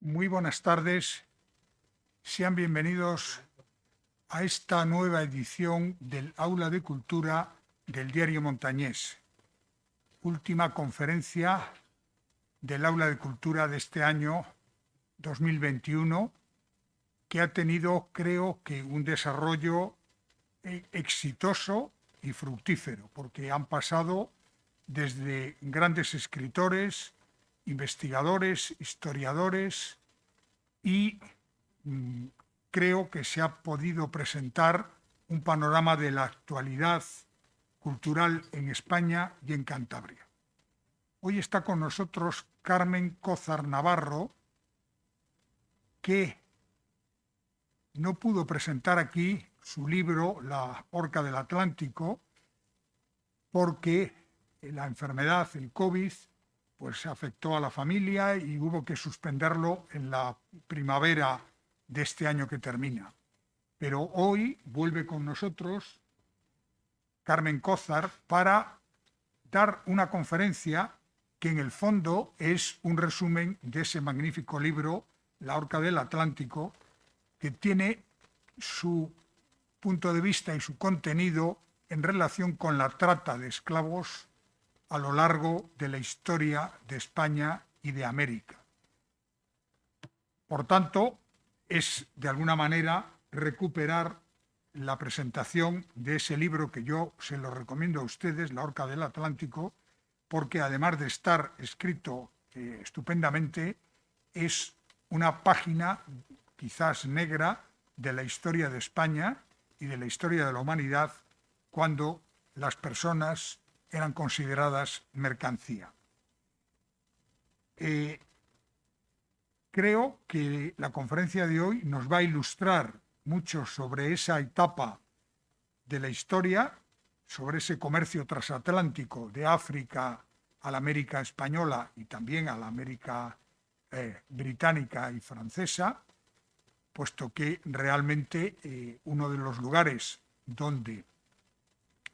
Muy buenas tardes. Sean bienvenidos a esta nueva edición del Aula de Cultura del Diario Montañés, última conferencia del Aula de Cultura de este año 2021, que ha tenido, creo que, un desarrollo exitoso y fructífero, porque han pasado desde grandes escritores, investigadores, historiadores y creo que se ha podido presentar un panorama de la actualidad cultural en España y en Cantabria. Hoy está con nosotros Carmen Cózar Navarro, que no pudo presentar aquí su libro La Orca del Atlántico porque la enfermedad, el COVID, pues afectó a la familia y hubo que suspenderlo en la primavera de este año que termina. Pero hoy vuelve con nosotros Carmen Cózar para dar una conferencia que en el fondo es un resumen de ese magnífico libro, La Orca del Atlántico, que tiene su punto de vista y su contenido en relación con la trata de esclavos a lo largo de la historia de España y de América. Por tanto, es de alguna manera recuperar la presentación de ese libro que yo se lo recomiendo a ustedes, La Orca del Atlántico, porque además de estar escrito estupendamente, es una página quizás negra de la historia de España y de la historia de la humanidad cuando las personas eran consideradas mercancía. Creo que la conferencia de hoy nos va a ilustrar mucho sobre esa etapa de la historia, sobre ese comercio transatlántico de África a la América española y también a la América británica y francesa, puesto que realmente uno de los lugares donde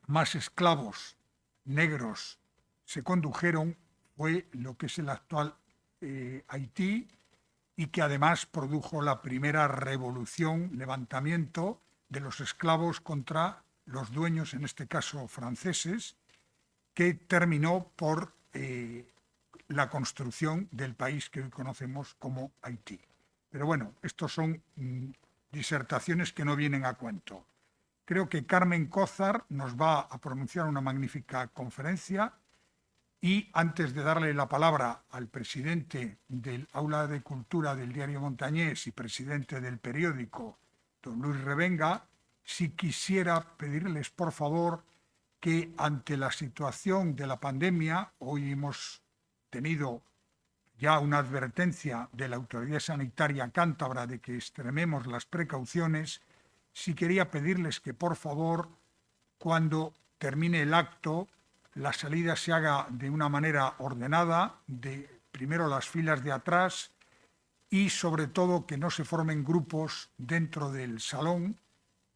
más esclavos negros se condujeron fue lo que es el actual Haití, y que además produjo la primera revolución, levantamiento de los esclavos contra los dueños, en este caso franceses, que terminó por la construcción del país que hoy conocemos como Haití. Pero bueno, estos son disertaciones que no vienen a cuento. Creo que Carmen Cózar nos va a pronunciar una magnífica conferencia y antes de darle la palabra al presidente del Aula de Cultura del Diario Montañés y presidente del periódico, don Luis Revenga, sí quisiera pedirles por favor que ante la situación de la pandemia, hoy hemos tenido ya una advertencia de la Autoridad Sanitaria Cántabra de que extrememos las precauciones, sí quería pedirles que por favor, cuando termine el acto, la salida se haga de una manera ordenada, de primero las filas de atrás y sobre todo que no se formen grupos dentro del salón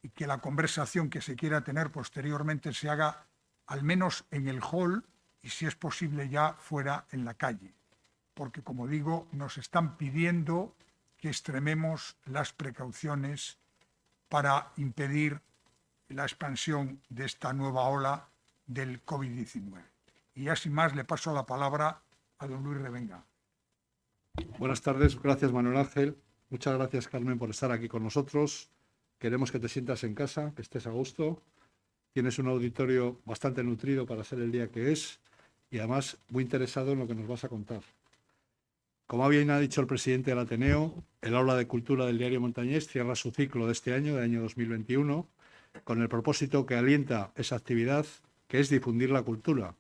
y que la conversación que se quiera tener posteriormente se haga al menos en el hall y si es posible ya fuera en la calle. Porque como digo, nos están pidiendo que extrememos las precauciones para impedir la expansión de esta nueva ola del COVID-19. Y ya sin más le paso la palabra a don Luis Revenga. Buenas tardes, gracias Manuel Ángel. Muchas gracias Carmen por estar aquí con nosotros. Queremos que te sientas en casa, que estés a gusto. Tienes un auditorio bastante nutrido para ser el día que es y además muy interesado en lo que nos vas a contar. Como bien ha dicho el presidente del Ateneo, el Aula de Cultura del Diario Montañés cierra su ciclo de este año, de año 2021, con el propósito que alienta esa actividad, que es difundir la cultura.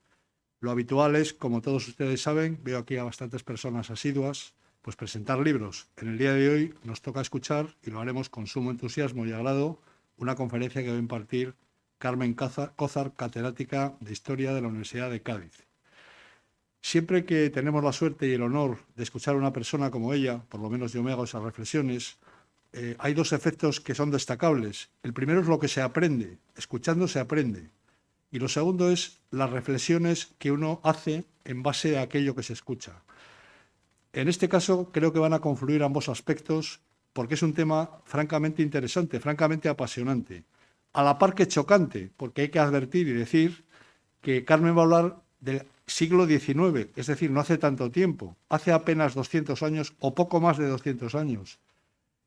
Lo habitual es, como todos ustedes saben, veo aquí a bastantes personas asiduas, pues presentar libros. En el día de hoy nos toca escuchar, y lo haremos con sumo entusiasmo y agrado, una conferencia que va a impartir Carmen Cózar, catedrática de Historia de la Universidad de Cádiz. Siempre que tenemos la suerte y el honor de escuchar a una persona como ella, por lo menos yo me hago esas reflexiones, hay dos efectos que son destacables. El primero es lo que se aprende, escuchando se aprende. Y lo segundo es las reflexiones que uno hace en base a aquello que se escucha. En este caso creo que van a confluir ambos aspectos porque es un tema francamente interesante, francamente apasionante. A la par que chocante, porque hay que advertir y decir que Carmen va a hablar del siglo XIX, es decir, no hace tanto tiempo, hace apenas 200 años o poco más de 200 años.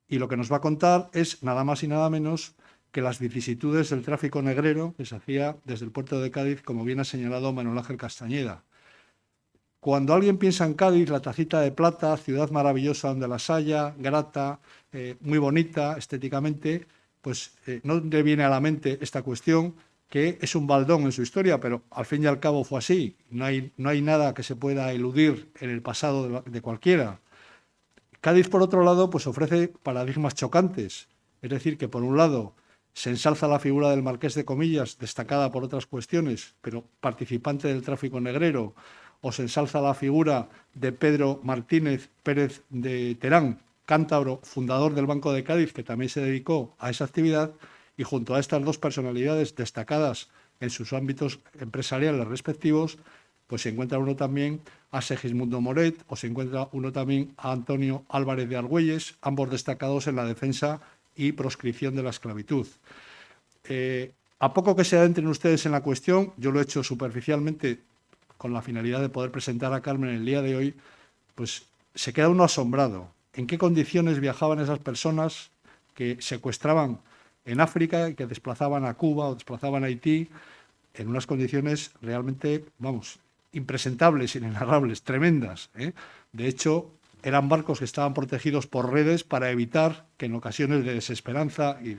Y lo que nos va a contar es nada más y nada menos que las vicisitudes del tráfico negrero que se hacía desde el puerto de Cádiz, como bien ha señalado Manuel Ángel Castañeda. Cuando alguien piensa en Cádiz, la tacita de plata, ciudad maravillosa donde las haya, grata, muy bonita estéticamente, pues no le viene a la mente esta cuestión, que es un baldón en su historia, pero al fin y al cabo fue así. No hay nada que se pueda eludir en el pasado de cualquiera. Cádiz, por otro lado, pues ofrece paradigmas chocantes. Es decir, que por un lado se ensalza la figura del Marqués de Comillas, destacada por otras cuestiones, pero participante del tráfico negrero, o se ensalza la figura de Pedro Martínez Pérez de Terán, cántabro, fundador del Banco de Cádiz, que también se dedicó a esa actividad, y junto a estas dos personalidades destacadas en sus ámbitos empresariales respectivos, pues se encuentra uno también a Segismundo Moret o se encuentra uno también a Antonio Álvarez de Argüelles, ambos destacados en la defensa y proscripción de la esclavitud. A poco que se adentren ustedes en la cuestión, yo lo he hecho superficialmente con la finalidad de poder presentar a Carmen el día de hoy, pues se queda uno asombrado. ¿En qué condiciones viajaban esas personas que secuestraban en África y que desplazaban a Cuba o desplazaban a Haití en unas condiciones realmente, vamos, impresentables, inenarrables, tremendas, ¿eh? De hecho, eran barcos que estaban protegidos por redes para evitar que en ocasiones de desesperanza y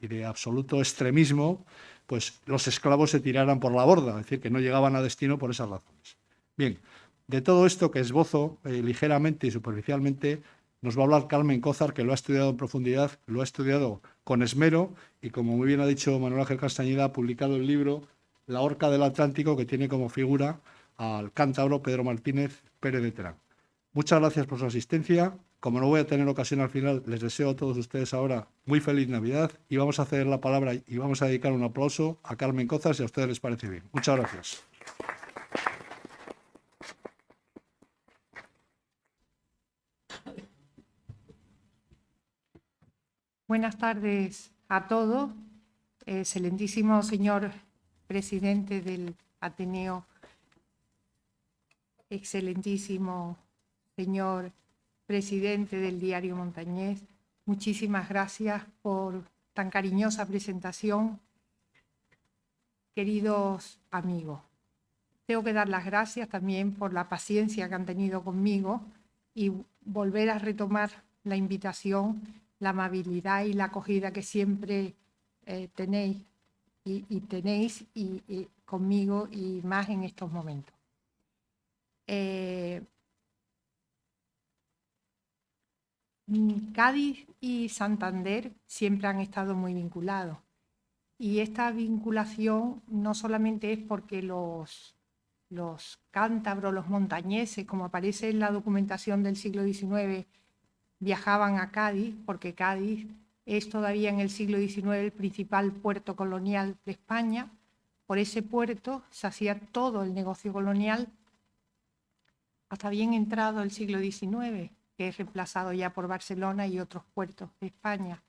de absoluto extremismo, pues los esclavos se tiraran por la borda, es decir, que no llegaban a destino por esas razones. Bien, de todo esto que esbozo ligeramente y superficialmente, nos va a hablar Carmen Cózar, que lo ha estudiado en profundidad, lo ha estudiado con esmero y, como muy bien ha dicho Manuel Ángel Castañeda, ha publicado el libro La Orca del Atlántico, que tiene como figura al cántabro Pedro Martínez Pérez de Terán. Muchas gracias por su asistencia. Como no voy a tener ocasión al final, les deseo a todos ustedes ahora muy feliz Navidad y vamos a ceder la palabra y vamos a dedicar un aplauso a Carmen Cózar, si a ustedes les parece bien. Muchas gracias. Buenas tardes a todos. Excelentísimo señor presidente del Ateneo, excelentísimo señor presidente del Diario Montañés, muchísimas gracias por tan cariñosa presentación. Queridos amigos, tengo que dar las gracias también por la paciencia que han tenido conmigo y volver a retomar la invitación, la amabilidad y la acogida que siempre tenéis conmigo y más en estos momentos. Cádiz y Santander siempre han estado muy vinculados y esta vinculación no solamente es porque los cántabros, los montañeses, como aparece en la documentación del siglo XIX, viajaban a Cádiz, porque Cádiz es todavía en el siglo XIX el principal puerto colonial de España. Por ese puerto se hacía todo el negocio colonial hasta bien entrado el siglo XIX, que es reemplazado ya por Barcelona y otros puertos de España.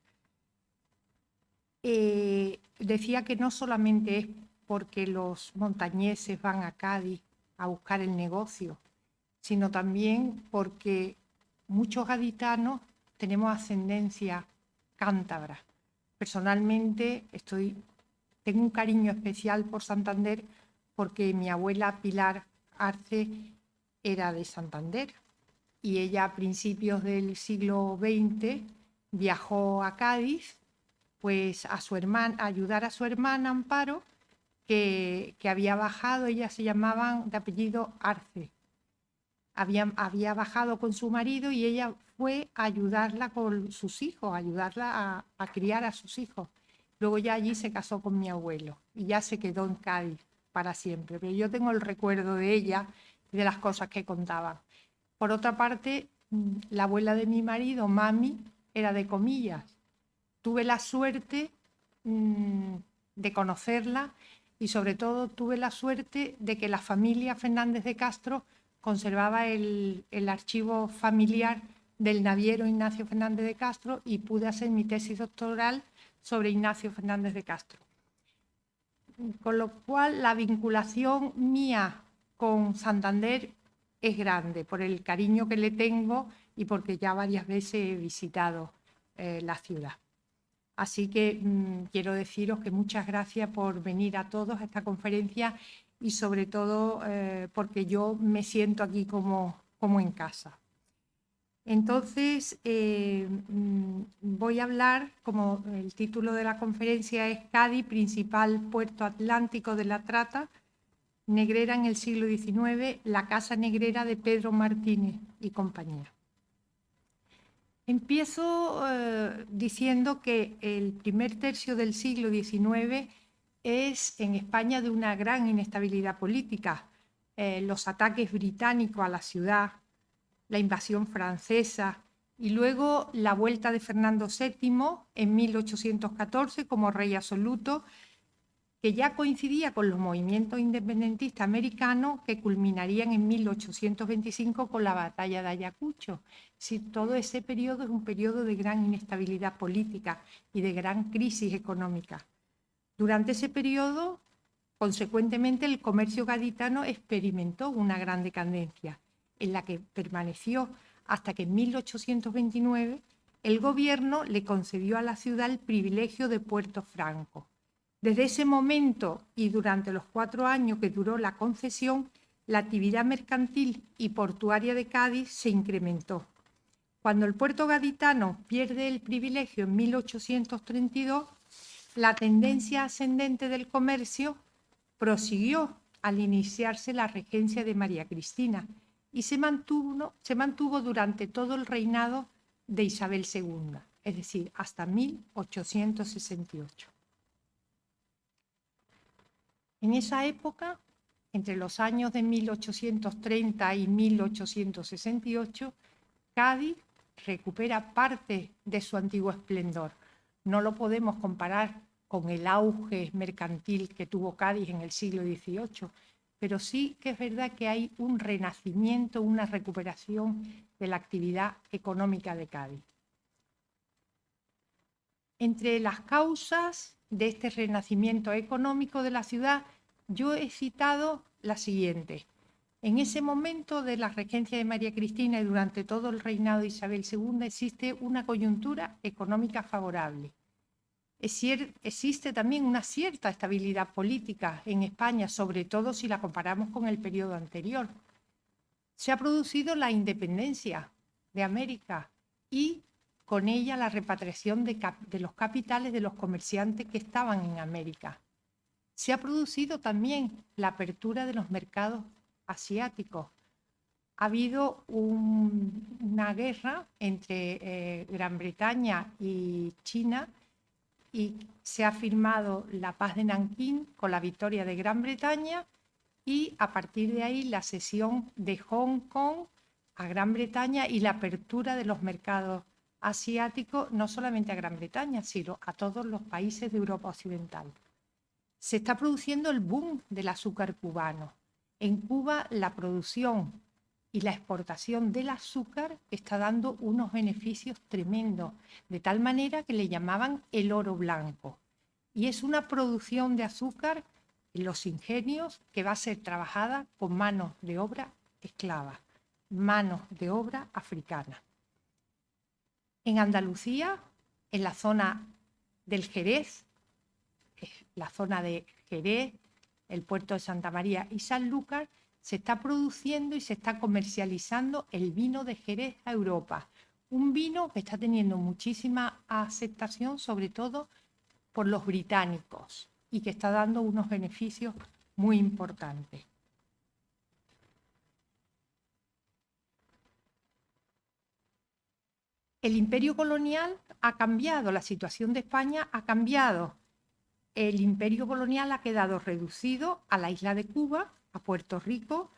Decía que no solamente es porque los montañeses van a Cádiz a buscar el negocio, sino también porque muchos gaditanos tenemos ascendencia cántabra. Personalmente tengo un cariño especial por Santander porque mi abuela Pilar Arce era de Santander y ella a principios del siglo XX viajó a Cádiz pues a ayudar a su hermana Amparo, que había bajado, ellas se llamaban de apellido Arce. Había bajado con su marido y ella fue a ayudarla con sus hijos, a ayudarla a criar a sus hijos. Luego ya allí se casó con mi abuelo y ya se quedó en Cádiz para siempre. Pero yo tengo el recuerdo de ella y de las cosas que contaban. Por otra parte, la abuela de mi marido, Mami, era de Comillas. Tuve la suerte de conocerla y sobre todo tuve la suerte de que la familia Fernández de Castro conservaba el archivo familiar del naviero Ignacio Fernández de Castro y pude hacer mi tesis doctoral sobre Ignacio Fernández de Castro. Con lo cual la vinculación mía con Santander es grande, por el cariño que le tengo y porque ya varias veces he visitado la ciudad. Así que quiero deciros que muchas gracias por venir a todos a esta conferencia y sobre todo porque yo me siento aquí como en casa. Entonces, voy a hablar, como el título de la conferencia es Cádiz, principal puerto atlántico de la trata negrera en el siglo XIX, la casa negrera de Pedro Martínez y compañía. Empiezo diciendo que el primer tercio del siglo XIX es en España de una gran inestabilidad política. Los ataques británicos a la ciudad, la invasión francesa y luego la vuelta de Fernando VII en 1814 como rey absoluto, que ya coincidía con los movimientos independentistas americanos que culminarían en 1825 con la batalla de Ayacucho. Sí, todo ese periodo es un periodo de gran inestabilidad política y de gran crisis económica. Durante ese periodo, consecuentemente, el comercio gaditano experimentó una gran decadencia, en la que permaneció hasta que en 1829 el gobierno le concedió a la ciudad el privilegio de puerto franco. Desde ese momento y durante los 4 años que duró la concesión, la actividad mercantil y portuaria de Cádiz se incrementó. Cuando el puerto gaditano pierde el privilegio en 1832, la tendencia ascendente del comercio prosiguió al iniciarse la regencia de María Cristina y se mantuvo durante todo el reinado de Isabel II, es decir, hasta 1868. En esa época, entre los años de 1830 y 1868, Cádiz recupera parte de su antiguo esplendor. No lo podemos comparar con el auge mercantil que tuvo Cádiz en el siglo XVIII, pero sí que es verdad que hay un renacimiento, una recuperación de la actividad económica de Cádiz. Entre las causas de este renacimiento económico de la ciudad, yo he citado la siguiente. En ese momento de la regencia de María Cristina y durante todo el reinado de Isabel II existe una coyuntura económica favorable. Existe también una cierta estabilidad política en España, sobre todo si la comparamos con el periodo anterior. Se ha producido la independencia de América y con ella la repatriación de los capitales de los comerciantes que estaban en América. Se ha producido también la apertura de los mercados asiáticos. Ha habido una guerra entre Gran Bretaña y China y se ha firmado la paz de Nankín con la victoria de Gran Bretaña y a partir de ahí la cesión de Hong Kong a Gran Bretaña y la apertura de los mercados asiáticos no solamente a Gran Bretaña, sino a todos los países de Europa Occidental. Se está produciendo el boom del azúcar cubano. En Cuba la producción y la exportación del azúcar está dando unos beneficios tremendos, de tal manera que le llamaban el oro blanco. Y es una producción de azúcar en los ingenios que va a ser trabajada con manos de obra esclava, manos de obra africana. En Andalucía, en la zona del Jerez, la zona de Jerez, el puerto de Santa María y Sanlúcar, se está produciendo y se está comercializando el vino de Jerez a Europa. Un vino que está teniendo muchísima aceptación, sobre todo por los británicos, y que está dando unos beneficios muy importantes. El imperio colonial ha cambiado, la situación de España ha cambiado. El imperio colonial ha quedado reducido a la isla de Cuba, a Puerto Rico,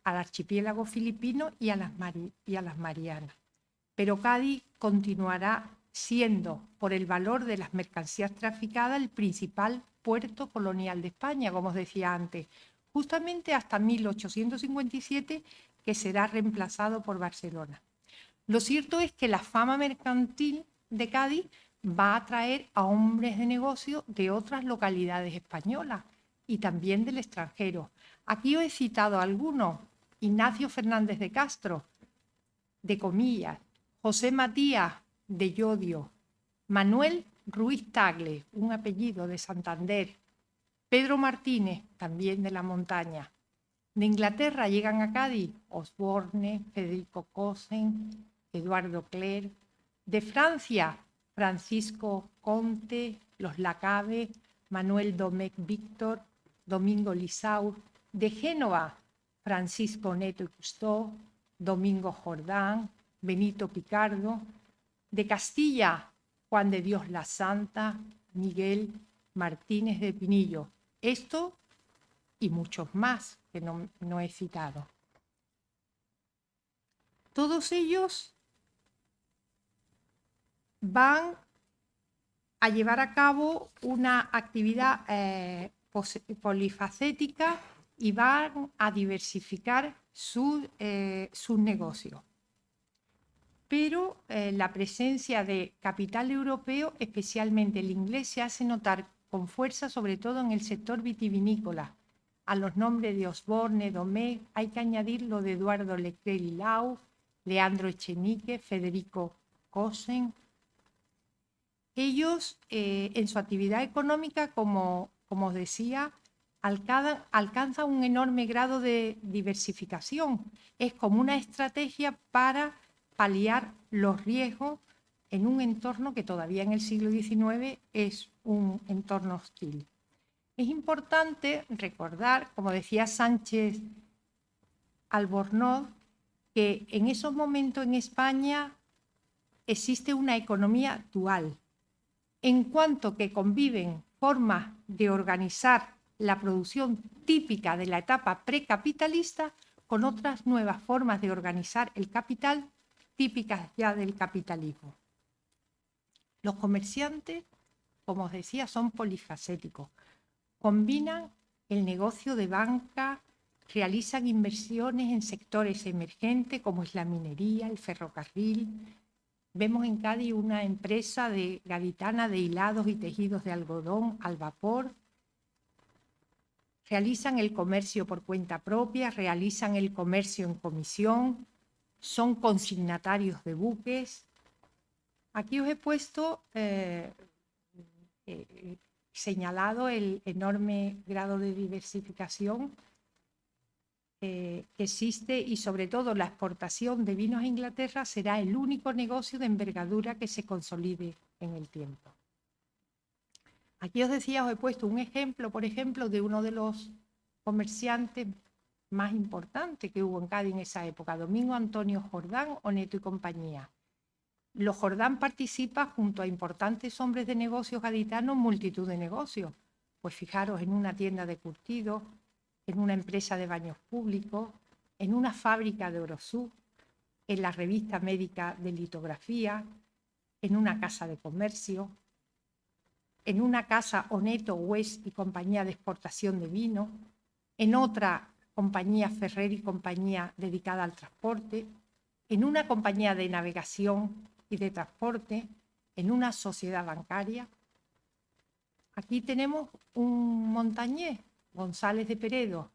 al archipiélago filipino y a las Marianas. Pero Cádiz continuará siendo, por el valor de las mercancías traficadas, el principal puerto colonial de España, como os decía antes, justamente hasta 1857, que será reemplazado por Barcelona. Lo cierto es que la fama mercantil de Cádiz va a atraer a hombres de negocio de otras localidades españolas y también del extranjero. Aquí os he citado algunos: Ignacio Fernández de Castro, de Comillas; José Matías, de Llodio; Manuel Ruiz Tagle, un apellido de Santander; Pedro Martínez, también de la montaña. De Inglaterra llegan a Cádiz Osborne, Federico Cosen, Eduardo Clerc. De Francia, Francisco Conte, los Lacabe, Manuel Domecq Víctor, Domingo Lisaur. De Génova, Francisco Neto y Cousteau, Domingo Jordán, Benito Picardo. De Castilla, Juan de Dios la Santa, Miguel Martínez de Pinillo. Esto y muchos más que no he citado. Todos ellos van a llevar a cabo una actividad polifacética y van a diversificar sus negocios. Pero la presencia de capital europeo, especialmente el inglés, se hace notar con fuerza, sobre todo en el sector vitivinícola. A los nombres de Osborne, Domecq, hay que añadir lo de Eduardo Leclerc y Lau, Leandro Echenique, Federico Cosen. Ellos, en su actividad económica, como os decía, alcanzan un enorme grado de diversificación. Es como una estrategia para paliar los riesgos en un entorno que todavía en el siglo XIX es un entorno hostil. Es importante recordar, como decía Sánchez Albornoz, que en esos momentos en España existe una economía dual, en cuanto que conviven formas de organizar la producción típica de la etapa precapitalista con otras nuevas formas de organizar el capital típicas ya del capitalismo. Los comerciantes, como os decía, son polifacéticos. Combinan el negocio de banca, realizan inversiones en sectores emergentes como es la minería, el ferrocarril. Vemos en Cádiz una empresa gaditana de hilados y tejidos de algodón al vapor. Realizan el comercio por cuenta propia, realizan el comercio en comisión, son consignatarios de buques. Aquí os he puesto señalado el enorme grado de diversificación que existe, y sobre todo la exportación de vinos a Inglaterra será el único negocio de envergadura que se consolide en el tiempo. Aquí os decía, os he puesto un ejemplo, por ejemplo, de uno de los comerciantes más importantes que hubo en Cádiz en esa época, Domingo Antonio Jordán, Oneto y compañía. Los Jordán participa junto a importantes hombres de negocios gaditanos multitud de negocios. Pues fijaros, en una tienda de curtidos, en una empresa de baños públicos, en una fábrica de Orosú, en la revista médica de litografía, en una casa de comercio, en una casa Oneto, West y compañía de exportación de vino, en otra compañía Ferrer y compañía dedicada al transporte, en una compañía de navegación y de transporte, en una sociedad bancaria. Aquí tenemos un montañés, González de Peredo.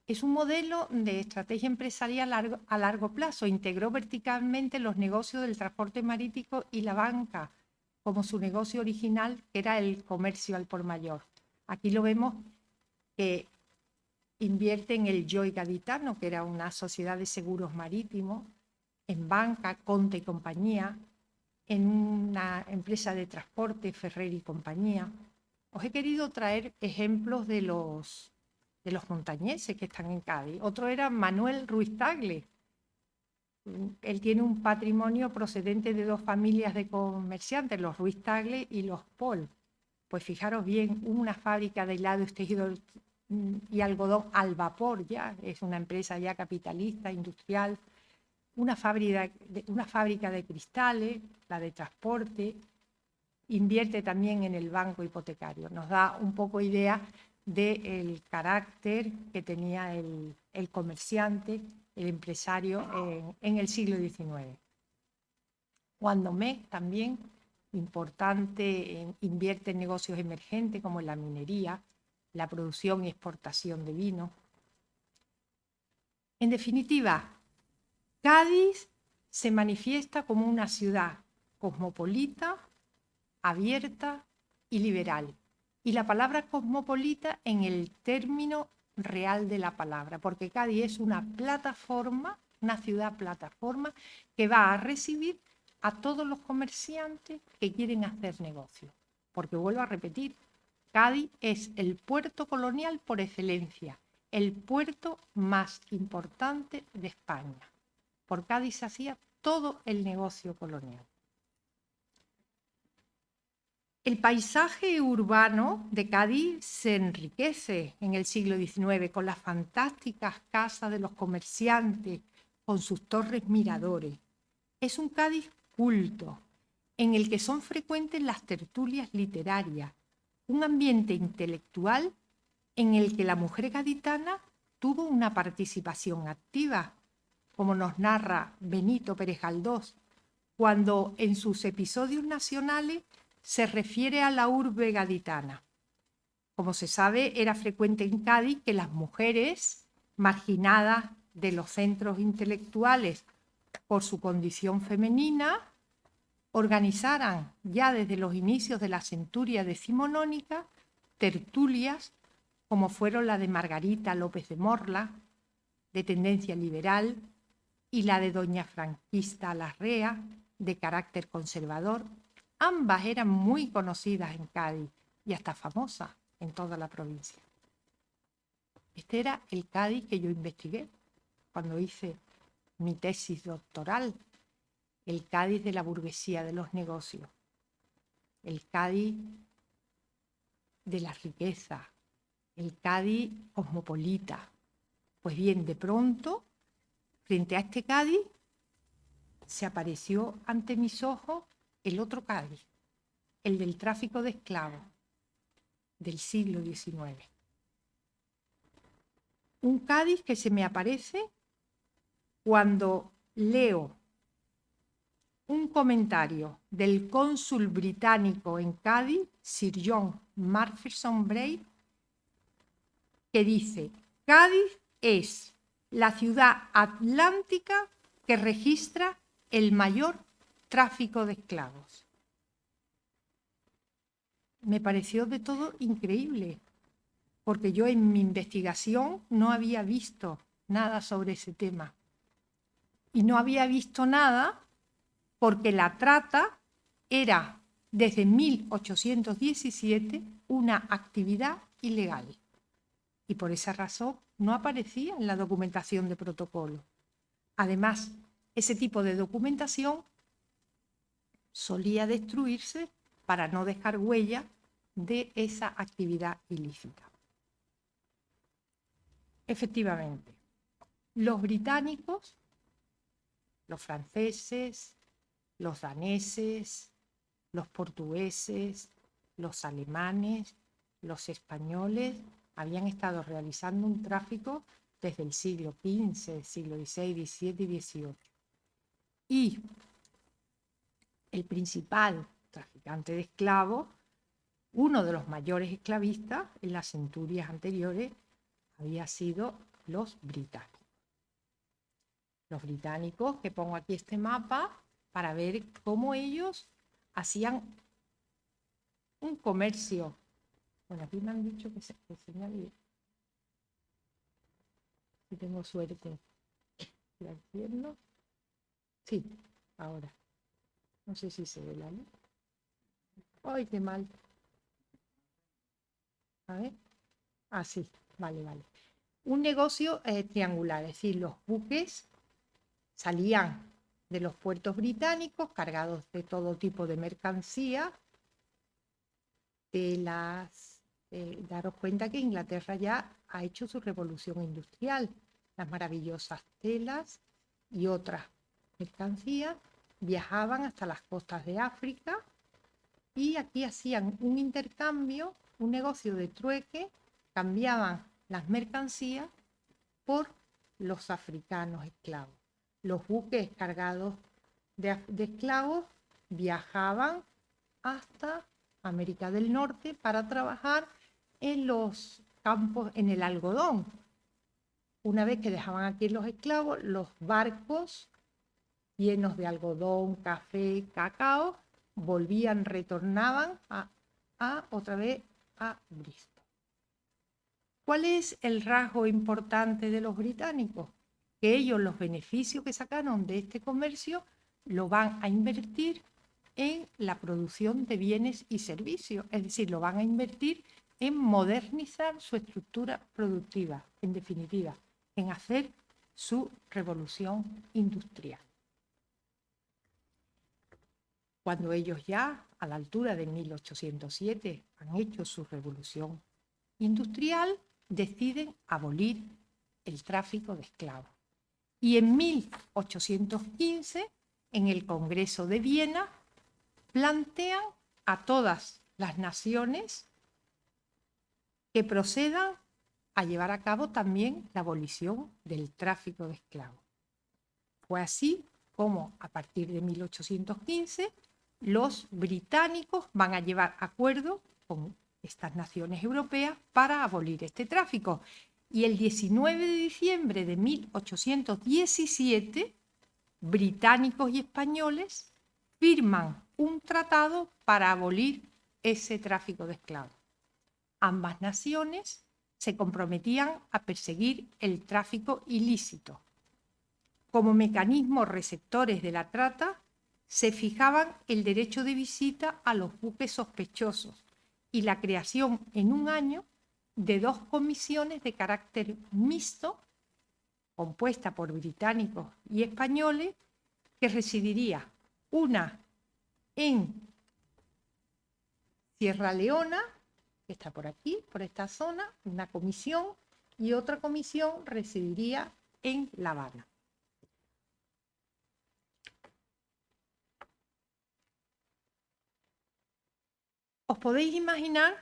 Es un modelo de estrategia empresarial a largo plazo. Integró verticalmente los negocios del transporte marítimo y la banca, como su negocio original, que era el comercio al por mayor. Aquí lo vemos que invierte en el Joy Gaditano, que era una sociedad de seguros marítimos, en banca, Conte y compañía, en una empresa de transporte, Ferrer y compañía. Os he querido traer ejemplos de los montañeses que están en Cádiz. Otro era Manuel Ruiz Tagle. Él tiene un patrimonio procedente de dos familias de comerciantes, los Ruiz Tagle y los Pol. Pues fijaros bien, una fábrica de hilados, tejidos y algodón al vapor ya, es una empresa ya capitalista, industrial, una fábrica de cristales, la de transporte, invierte también en el banco hipotecario. Nos da un poco idea del carácter que tenía el comerciante, el empresario en el siglo XIX. Juan Domecq también, importante, invierte en negocios emergentes como en la minería, la producción y exportación de vino. En definitiva, Cádiz se manifiesta como una ciudad cosmopolita, abierta y liberal. Y la palabra cosmopolita en el término real de la palabra, porque Cádiz es una plataforma, una ciudad plataforma que va a recibir a todos los comerciantes que quieren hacer negocio. Porque vuelvo a repetir, Cádiz es el puerto colonial por excelencia, el puerto más importante de España. Por Cádiz se hacía todo el negocio colonial. El paisaje urbano de Cádiz se enriquece en el siglo XIX con las fantásticas casas de los comerciantes, con sus torres miradores. Es un Cádiz culto, en el que son frecuentes las tertulias literarias, un ambiente intelectual en el que la mujer gaditana tuvo una participación activa, como nos narra Benito Pérez Galdós, cuando en sus episodios nacionales se refiere a la urbe gaditana. Como se sabe, era frecuente en Cádiz que las mujeres, marginadas de los centros intelectuales por su condición femenina, organizaran ya desde los inicios de la centuria decimonónica tertulias como fueron la de Margarita López de Morla, de tendencia liberal, y la de doña Franquista Larrea, de carácter conservador. Ambas eran muy conocidas en Cádiz y hasta famosas en toda la provincia. Este era el Cádiz que yo investigué cuando hice mi tesis doctoral, el Cádiz de la burguesía de los negocios, el Cádiz de la riqueza, el Cádiz cosmopolita. Pues bien, de pronto, frente a este Cádiz, se apareció ante mis ojos el otro Cádiz, el del tráfico de esclavos del siglo XIX. Un Cádiz que se me aparece cuando leo un comentario del cónsul británico en Cádiz, Sir John Macpherson Bray, que dice: Cádiz es la ciudad atlántica que registra el mayor tráfico de esclavos. Me pareció de todo increíble, porque yo en mi investigación no había visto nada sobre ese tema. Y no había visto nada porque la trata era, desde 1817, una actividad ilegal. Y por esa razón no aparecía en la documentación de protocolo. Además, ese tipo de documentación solía destruirse para no dejar huella de esa actividad ilícita. Efectivamente, los británicos, los franceses, los daneses, los portugueses, los alemanes, los españoles habían estado realizando un tráfico desde el siglo XV, siglo XVI, XVII y XVIII. Y el principal traficante de esclavos, uno de los mayores esclavistas en las centurias anteriores, había sido los británicos. Los británicos, que pongo aquí este mapa para ver cómo ellos hacían un comercio. Bueno, aquí me han dicho que se señale, si tengo suerte. Sí, ahora. No sé si se ve la luz. ¡Ay, qué mal! A ver. Ah, sí, vale. Un negocio triangular, es decir, los buques salían de los puertos británicos cargados de todo tipo de mercancía. Daros cuenta que Inglaterra ya ha hecho su revolución industrial. Las maravillosas telas y otras mercancías viajaban hasta las costas de África y aquí hacían un intercambio, un negocio de trueque, cambiaban las mercancías por los africanos esclavos. Los buques cargados de esclavos viajaban hasta América del Norte para trabajar en los campos, en el algodón. Una vez que dejaban aquí los esclavos, los barcos llenos de algodón, café, cacao, retornaban otra vez a Bristol. ¿Cuál es el rasgo importante de los británicos? Que ellos los beneficios que sacaron de este comercio lo van a invertir en la producción de bienes y servicios, es decir, lo van a invertir en modernizar su estructura productiva, en definitiva, en hacer su revolución industrial. Cuando ellos ya, a la altura de 1807, han hecho su revolución industrial, deciden abolir el tráfico de esclavos. Y en 1815, en el Congreso de Viena, plantean a todas las naciones que procedan a llevar a cabo también la abolición del tráfico de esclavos. Fue así como, a partir de 1815, los británicos van a llevar acuerdo con estas naciones europeas para abolir este tráfico. Y el 19 de diciembre de 1817, británicos y españoles firman un tratado para abolir ese tráfico de esclavos. Ambas naciones se comprometían a perseguir el tráfico ilícito. Como mecanismos receptores de la trata, se fijaban el derecho de visita a los buques sospechosos y la creación en un año de 2 comisiones de carácter mixto, compuesta por británicos y españoles, que residiría una en Sierra Leona, que está por aquí, por esta zona, una comisión, y otra comisión residiría en La Habana. Os podéis imaginar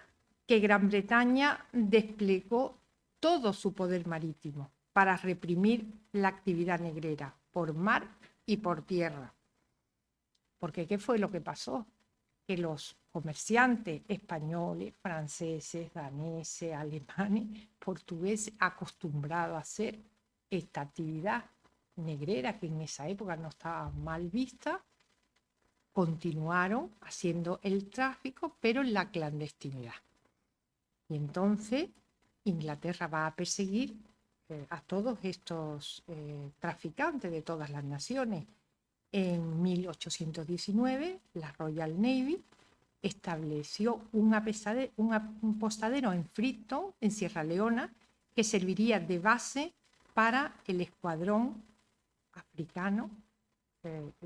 que Gran Bretaña desplegó todo su poder marítimo para reprimir la actividad negrera por mar y por tierra. Porque ¿qué fue lo que pasó? Que los comerciantes españoles, franceses, daneses, alemanes, portugueses, acostumbrados a hacer esta actividad negrera, que en esa época no estaba mal vista, continuaron haciendo el tráfico, pero en la clandestinidad. Y entonces Inglaterra va a perseguir a todos estos traficantes de todas las naciones. En 1819, la Royal Navy estableció un postadero en Freetown, en Sierra Leona, que serviría de base para el escuadrón africano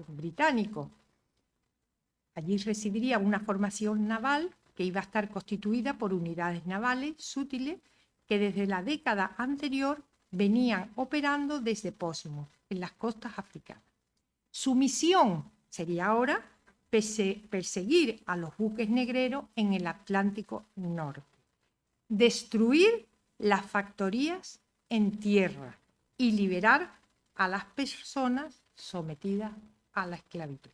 británico. Allí residiría una formación naval que iba a estar constituida por unidades navales sutiles que desde la década anterior venían operando desde Portsmouth, en las costas africanas. Su misión sería ahora perseguir a los buques negreros en el Atlántico Norte, destruir las factorías en tierra y liberar a las personas sometidas a la esclavitud.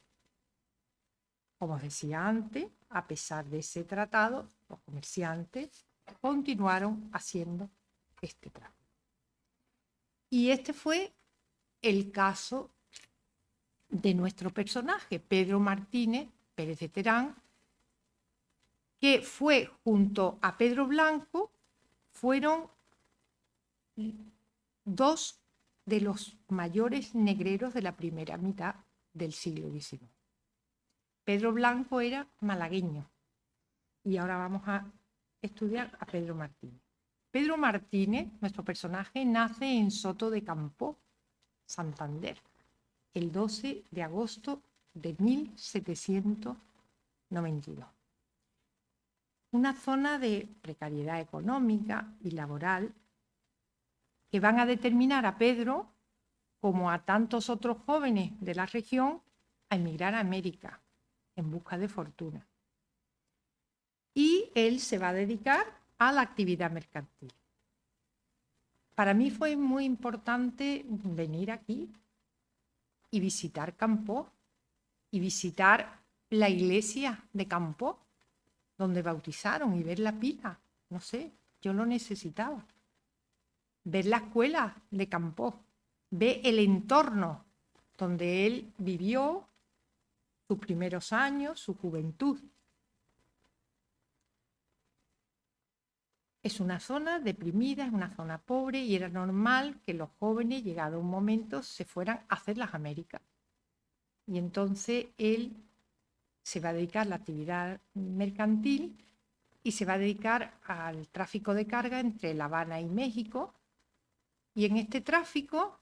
Como os decía antes, a pesar de ese tratado, los comerciantes continuaron haciendo este tráfico. Y este fue el caso de nuestro personaje, Pedro Martínez Pérez de Terán, que fue junto a Pedro Blanco, fueron 2 de los mayores negreros de la primera mitad del siglo XIX. Pedro Blanco era malagueño y ahora vamos a estudiar a Pedro Martínez. Pedro Martínez, nuestro personaje, nace en Soto de Campoo, Santander, el 12 de agosto de 1792. Una zona de precariedad económica y laboral que van a determinar a Pedro, como a tantos otros jóvenes de la región, a emigrar a América en busca de fortuna. Y él se va a dedicar a la actividad mercantil. para mí fue muy importante venir aquí y visitar Campoo y visitar la iglesia de Campoo, donde bautizaron, y ver la pila. No sé, yo lo necesitaba. Ver la escuela de Campoo, ver el entorno donde él vivió sus primeros años, su juventud. Es una zona deprimida, es una zona pobre y era normal que los jóvenes, llegado un momento, se fueran a hacer las Américas. Y entonces él se va a dedicar a la actividad mercantil y se va a dedicar al tráfico de carga entre La Habana y México. Y en este tráfico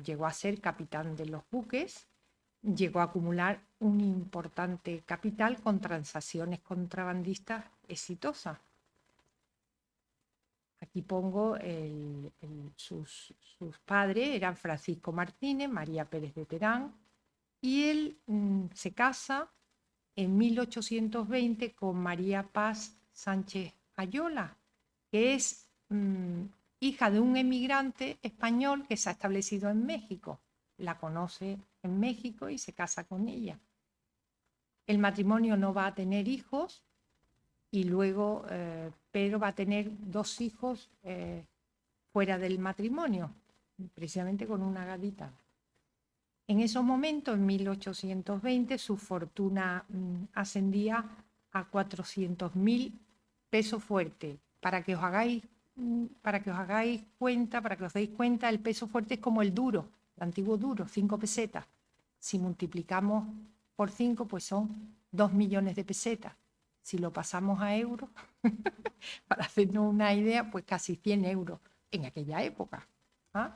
llegó a ser capitán de los buques, llegó a acumular un importante capital con transacciones contrabandistas exitosas. Aquí pongo sus padres, eran Francisco Martínez, María Pérez de Terán, y él se casa en 1820 con María Paz Sánchez Ayola, que es hija de un emigrante español que se ha establecido en México. La conoce en México y se casa con ella. El matrimonio no va a tener hijos y luego Pedro va a tener 2 hijos fuera del matrimonio, precisamente con una gadita. En esos momentos, en 1820, su fortuna ascendía a 400.000 pesos fuertes. Para que os hagáis cuenta, para que os deis cuenta, el peso fuerte es como el duro, el antiguo duro, 5 pesetas. Si multiplicamos por 5, pues son 2 millones de pesetas. Si lo pasamos a euros, para hacernos una idea, pues casi 100 euros en aquella época. ¿Ah?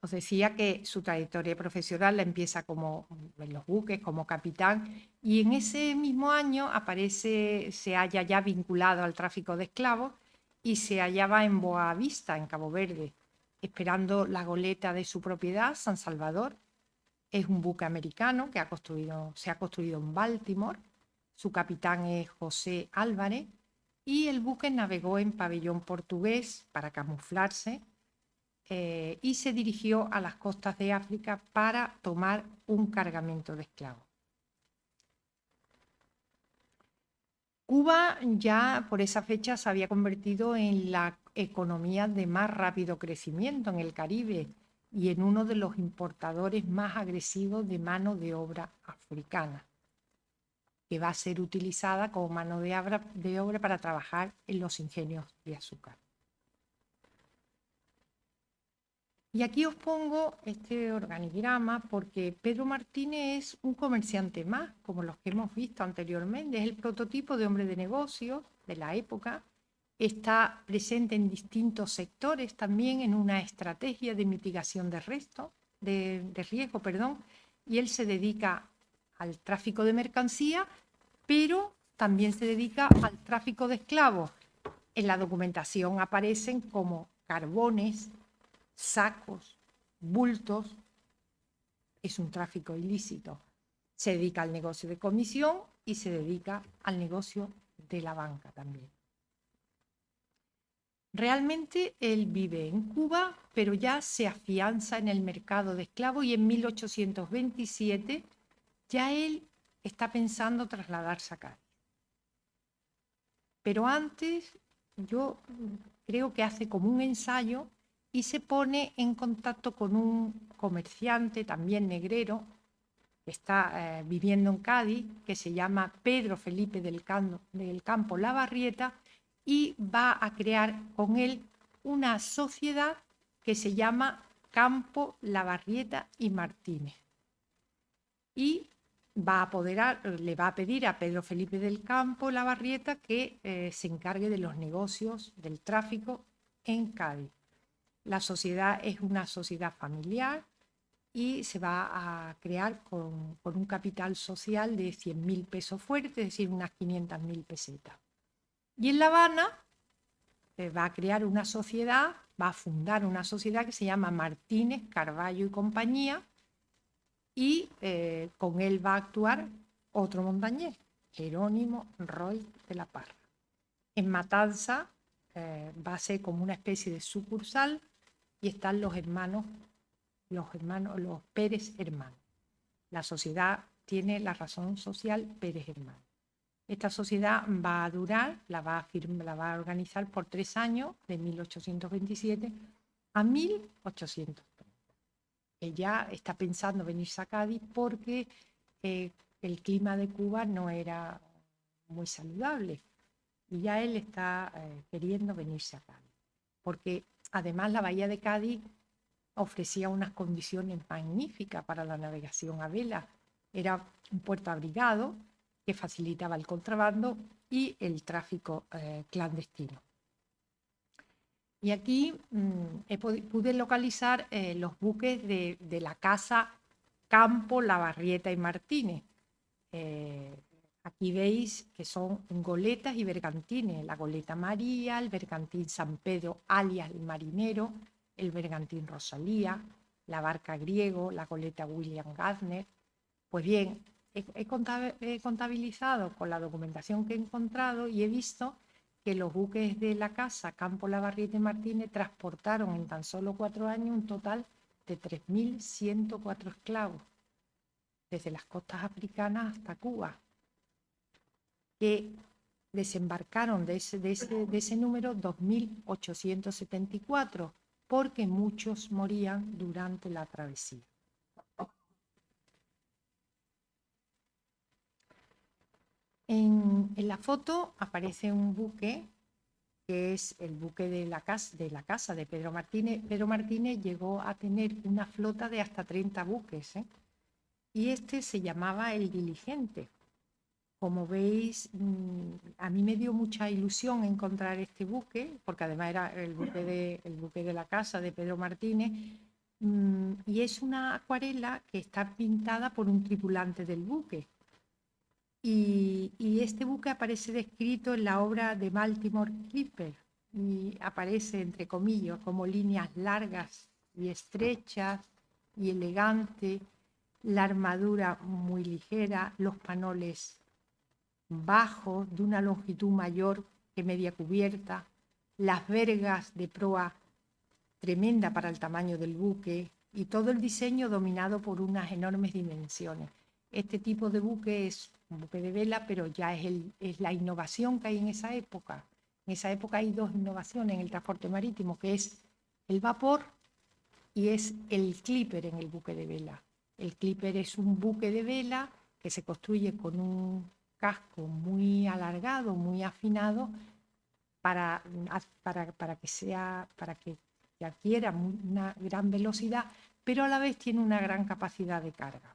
Os decía que su trayectoria profesional la empieza como en los buques, como capitán, y en ese mismo año se halla ya vinculado al tráfico de esclavos y se hallaba en Boa Vista, en Cabo Verde, esperando la goleta de su propiedad, San Salvador. Es un buque americano que se ha construido en Baltimore. Su capitán es José Álvarez y el buque navegó en pabellón portugués para camuflarse y se dirigió a las costas de África para tomar un cargamento de esclavos. Cuba ya por esa fecha se había convertido en la economía de más rápido crecimiento en el Caribe y en uno de los importadores más agresivos de mano de obra africana, que va a ser utilizada como mano de obra para trabajar en los ingenios de azúcar. Y aquí os pongo este organigrama porque Pedro Martínez es un comerciante más, como los que hemos visto anteriormente. Es el prototipo de hombre de negocios de la época. Está presente en distintos sectores también en una estrategia de mitigación de riesgo, y él se dedica al tráfico de mercancía, pero también se dedica al tráfico de esclavos. En la documentación aparecen como carbones, sacos, bultos. Es un tráfico ilícito. Se dedica al negocio de comisión y se dedica al negocio de la banca también. Realmente él vive en Cuba, pero ya se afianza en el mercado de esclavos y en 1827 ya él está pensando trasladarse a Cádiz. Pero antes yo creo que hace como un ensayo y se pone en contacto con un comerciante, también negrero, que está viviendo en Cádiz, que se llama Pedro Felipe del Campo Lavarrieta, y va a crear con él una sociedad que se llama Campo Lavarrieta y Martínez. Y le va a pedir a Pedro Felipe del Campo Lavarrieta que se encargue de los negocios, del tráfico en Cádiz. La sociedad es una sociedad familiar y se va a crear con un capital social de 100.000 pesos fuertes, es decir, unas 500.000 pesetas. Y en La Habana va a crear una sociedad, va a fundar una sociedad que se llama Martínez, Carballo y Compañía, y con él va a actuar otro montañés, Jerónimo Roy de la Parra. En Matanza va a ser como una especie de sucursal y están los Pérez hermanos. La sociedad tiene la razón social Pérez hermanos. Esta sociedad va a durar, la va a organizar por 3 años, de 1827 a 1830. Ella está pensando venirse a Cádiz porque el clima de Cuba no era muy saludable. Y ya él está queriendo venirse a Cádiz. Porque además la bahía de Cádiz ofrecía unas condiciones magníficas para la navegación a vela. Era un puerto abrigado que facilitaba el contrabando y el tráfico clandestino. Y aquí pude localizar los buques de la casa Campo, Labarrieta y Martínez. Aquí veis que son goletas y bergantines. La goleta María, el bergantín San Pedro, alias el Marinero, el bergantín Rosalía, la barca Griego, la goleta William Gardner. Pues bien, he contabilizado con la documentación que he encontrado y he visto que los buques de la casa Campo, Labarrieta y Martínez transportaron en tan solo 4 años un total de 3.104 esclavos, desde las costas africanas hasta Cuba, que desembarcaron de ese número 2.874, porque muchos morían durante la travesía. En la foto aparece un buque, que es el buque de la casa de Pedro Martínez. Pedro Martínez llegó a tener una flota de hasta 30 buques, y este se llamaba el Diligente. Como veis, a mí me dio mucha ilusión encontrar este buque, porque además era el buque de la casa de Pedro Martínez, y es una acuarela que está pintada por un tripulante del buque. Y este buque aparece descrito en la obra de Baltimore Clipper, y aparece, entre comillas, como líneas largas y estrechas y elegantes, la armadura muy ligera, los panoles bajos, de una longitud mayor que media cubierta, las vergas de proa tremenda para el tamaño del buque y todo el diseño dominado por unas enormes dimensiones. Este tipo de buque es un buque de vela, pero ya es la innovación que hay en esa época. En esa época hay 2 innovaciones en el transporte marítimo, que es el vapor y es el clipper en el buque de vela. El clipper es un buque de vela que se construye con un casco muy alargado, muy afinado, para que adquiera una gran velocidad, pero a la vez tiene una gran capacidad de carga.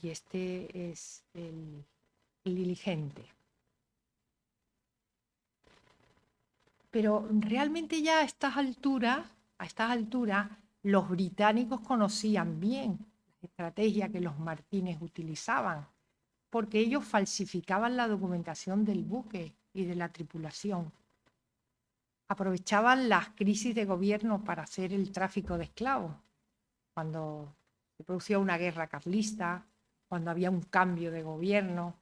Y este es el Diligente. Pero realmente ya a estas alturas, los británicos conocían bien la estrategia que los Martínez utilizaban, porque ellos falsificaban la documentación del buque y de la tripulación. Aprovechaban las crisis de gobierno para hacer el tráfico de esclavos. Cuando se producía una guerra carlista, cuando había un cambio de gobierno,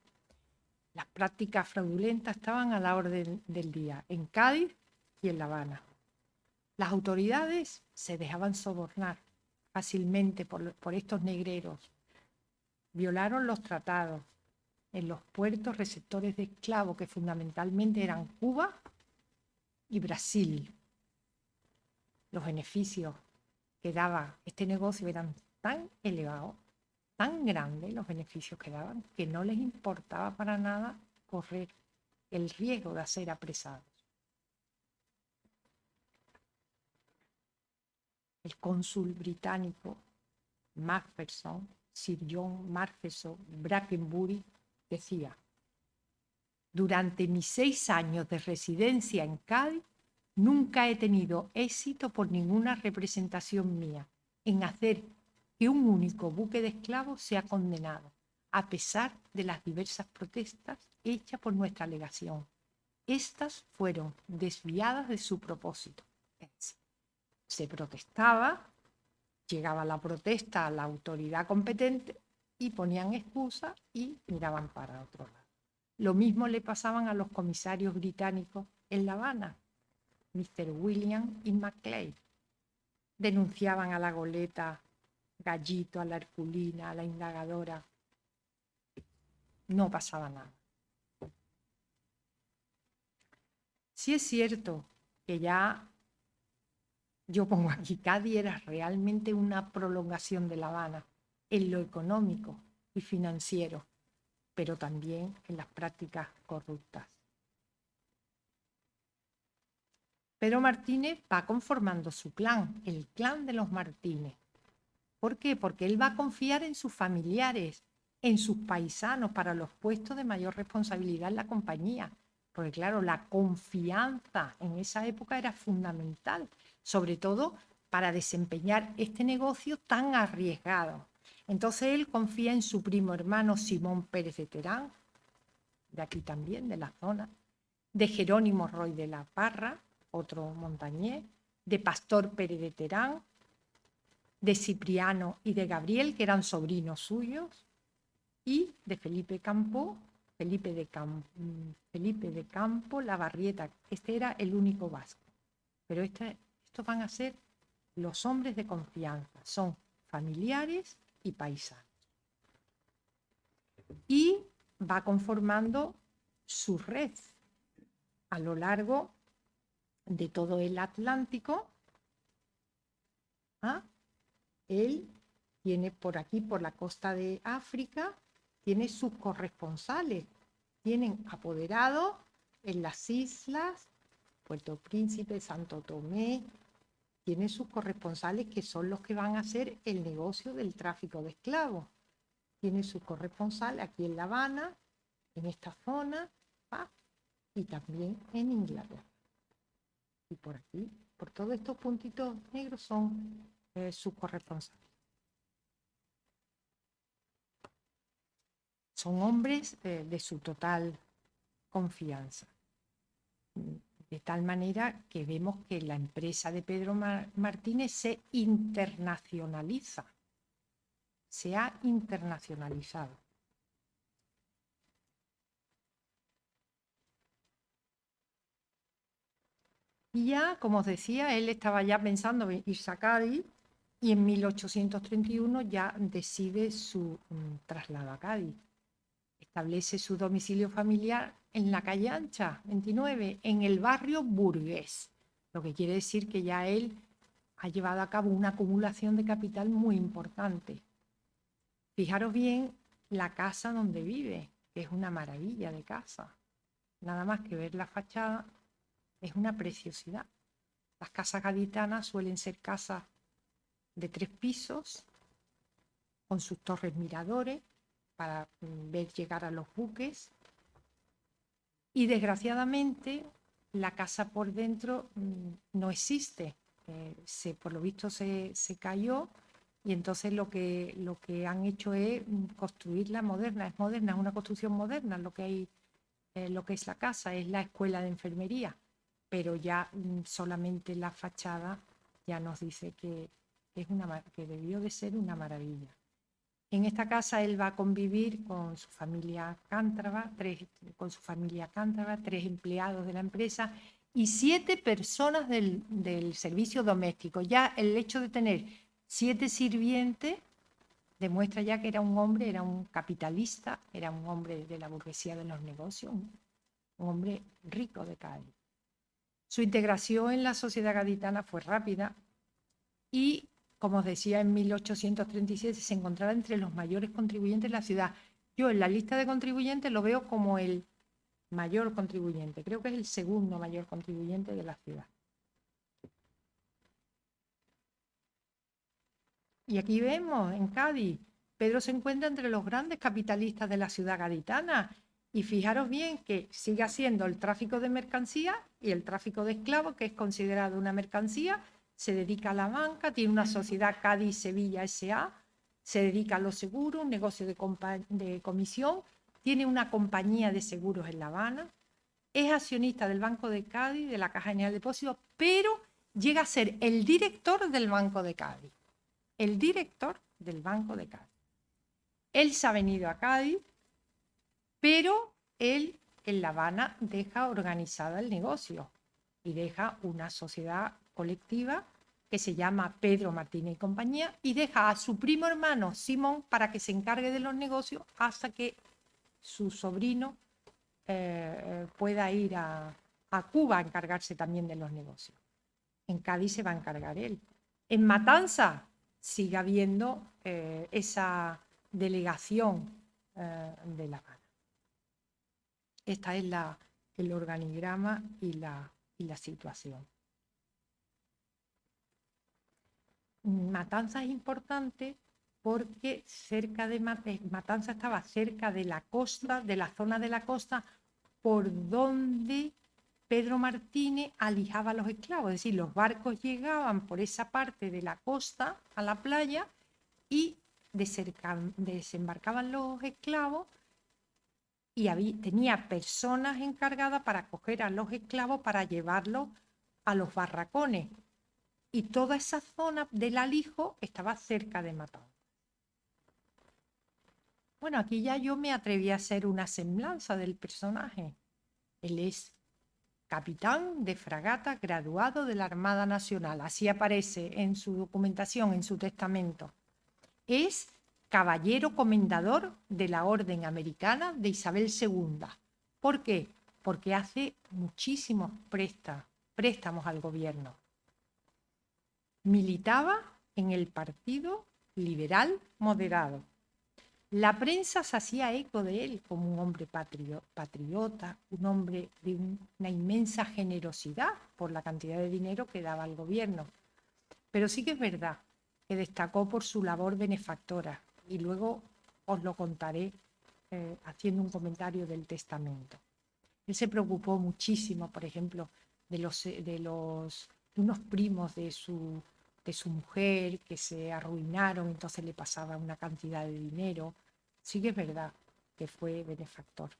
las prácticas fraudulentas estaban a la orden del día, en Cádiz y en La Habana. Las autoridades se dejaban sobornar fácilmente por estos negreros. Violaron los tratados en los puertos receptores de esclavos, que fundamentalmente eran Cuba y Brasil. Los beneficios que daba este negocio eran tan elevados, tan grandes los beneficios que daban, que no les importaba para nada correr el riesgo de ser apresados. El cónsul británico Macpherson, Sir John Macpherson Brackenbury, decía: durante mis 6 años de residencia en Cádiz, nunca he tenido éxito por ninguna representación mía en hacer que un único buque de esclavos sea condenado, a pesar de las diversas protestas hechas por nuestra legación. Estas fueron desviadas de su propósito. Se protestaba, llegaba la protesta a la autoridad competente y ponían excusa y miraban para otro lado. Lo mismo le pasaban a los comisarios británicos en La Habana, Mr. William y Maclay. Denunciaban a la goleta Gallito, a la Herculina, a la Indagadora. No pasaba nada. Sí es cierto que ya, yo pongo aquí, Cádiz era realmente una prolongación de La Habana en lo económico y financiero, pero también en las prácticas corruptas. Pedro Martínez va conformando su clan, el clan de los Martínez. ¿Por qué? Porque él va a confiar en sus familiares, en sus paisanos para los puestos de mayor responsabilidad en la compañía. Porque claro, la confianza en esa época era fundamental, sobre todo para desempeñar este negocio tan arriesgado. Entonces él confía en su primo hermano Simón Pérez de Terán, de aquí también, de la zona, de Jerónimo Roy de la Parra, otro montañés, de Pastor Pérez de Terán, de Cipriano y de Gabriel, que eran sobrinos suyos, y de Felipe de Campo, Lavarrieta. Este era el único vasco. Pero estos van a ser los hombres de confianza, son familiares y paisanos. Y va conformando su red a lo largo de todo el Atlántico. Él tiene por aquí, por la costa de África, tiene sus corresponsales, tienen apoderados en las islas, Puerto Príncipe, Santo Tomé, tiene sus corresponsales que son los que van a hacer el negocio del tráfico de esclavos. Tiene sus corresponsales aquí en La Habana, en esta zona, y también en Inglaterra. Y por aquí, por todos estos puntitos negros son sus corresponsales. Son hombres de su total confianza. De tal manera que vemos que la empresa de Pedro Martínez se internacionaliza. Se ha internacionalizado. Y ya, como os decía, él estaba ya pensando en irse a Cádiz y en 1831 ya decide su traslado a Cádiz. Establece su domicilio familiar en la calle Ancha, 29, en el barrio burgués, lo que quiere decir que ya él ha llevado a cabo una acumulación de capital muy importante. Fijaros bien la casa donde vive, que es una maravilla de casa. Nada más que ver la fachada, es una preciosidad. Las casas gaditanas suelen ser casas de 3 pisos, con sus torres miradores, para ver llegar a los buques. Y desgraciadamente la casa por dentro no existe. Por lo visto se cayó y entonces lo que han hecho es construirla moderna. Es moderna, es una construcción moderna lo que es la casa, es la escuela de enfermería. Pero ya solamente la fachada ya nos dice que debió de ser una maravilla. En esta casa él va a convivir con su familia cántabra, 3 empleados de la empresa y 7 personas del servicio doméstico. Ya el hecho de tener 7 sirvientes demuestra ya que era un hombre, era un capitalista, era un hombre de la burguesía de los negocios, un hombre rico de Cádiz. Su integración en la sociedad gaditana fue rápida y, como os decía, en 1837 se encontraba entre los mayores contribuyentes de la ciudad. Yo en la lista de contribuyentes lo veo como el mayor contribuyente, creo que es el segundo mayor contribuyente de la ciudad. Y aquí vemos, en Cádiz, Pedro se encuentra entre los grandes capitalistas de la ciudad gaditana. Y fijaros bien que sigue haciendo el tráfico de mercancías y el tráfico de esclavos, que es considerado una mercancía, se dedica a la banca, tiene una sociedad Cádiz-Sevilla S.A., se dedica a los seguros, un negocio de comisión, tiene una compañía de seguros en La Habana, es accionista del Banco de Cádiz, de la Caja General de Depósitos, pero llega a ser el director del Banco de Cádiz. El director del Banco de Cádiz. Él se ha venido a Cádiz, pero él en La Habana deja organizada el negocio y deja una sociedad colectiva que se llama Pedro Martínez y compañía, y deja a su primo hermano Simón para que se encargue de los negocios hasta que su sobrino pueda ir a Cuba a encargarse también de los negocios. En Cádiz se va a encargar él. En Matanza sigue habiendo esa delegación de La Habana. Esta es el organigrama y la situación. Matanza es importante porque cerca de Matanza estaba cerca de la costa, de la zona de la costa por donde Pedro Martínez alijaba a los esclavos. Es decir, los barcos llegaban por esa parte de la costa a la playa y desembarcaban los esclavos, y tenía personas encargadas para coger a los esclavos para llevarlos a los barracones. Y toda esa zona del alijo estaba cerca de Matanza. Bueno, aquí ya yo me atreví a hacer una semblanza del personaje. Él es capitán de fragata graduado de la Armada Nacional. Así aparece en su documentación, en su testamento. Es caballero comendador de la Orden Americana de Isabel II. ¿Por qué? Porque hace muchísimos préstamos al gobierno. Militaba en el Partido Liberal Moderado. La prensa se hacía eco de él como un hombre patriota, un hombre de una inmensa generosidad por la cantidad de dinero que daba al gobierno. Pero sí que es verdad que destacó por su labor benefactora, y luego os lo contaré haciendo un comentario del testamento. Él se preocupó muchísimo, por ejemplo, de unos primos de su mujer que se arruinaron, entonces le pasaba una cantidad de dinero. Sí que es verdad que fue benefactor.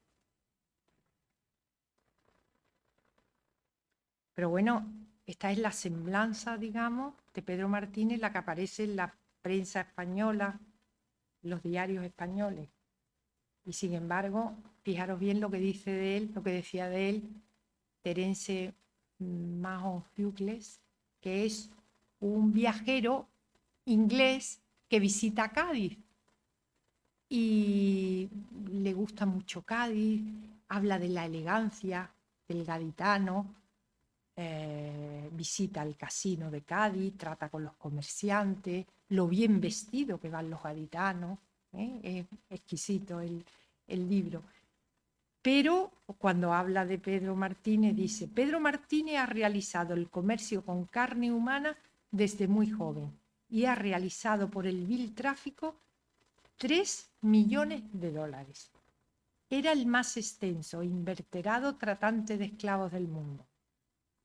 Pero bueno, esta es la semblanza, digamos, de Pedro Martínez, la que aparece en la prensa española, los diarios españoles. Y sin embargo, fijaros bien lo que dice de él, lo que decía de él Terence Mahon Hughes, que es un viajero inglés que visita Cádiz y le gusta mucho Cádiz, habla de la elegancia del gaditano, visita el casino de Cádiz, trata con los comerciantes, lo bien vestido que van los gaditanos, es exquisito el libro. Pero cuando habla de Pedro Martínez dice: Pedro Martínez ha realizado el comercio con carne humana desde muy joven y ha realizado por el vil tráfico 3 millones de dólares. Era el más extenso e inverterado tratante de esclavos del mundo.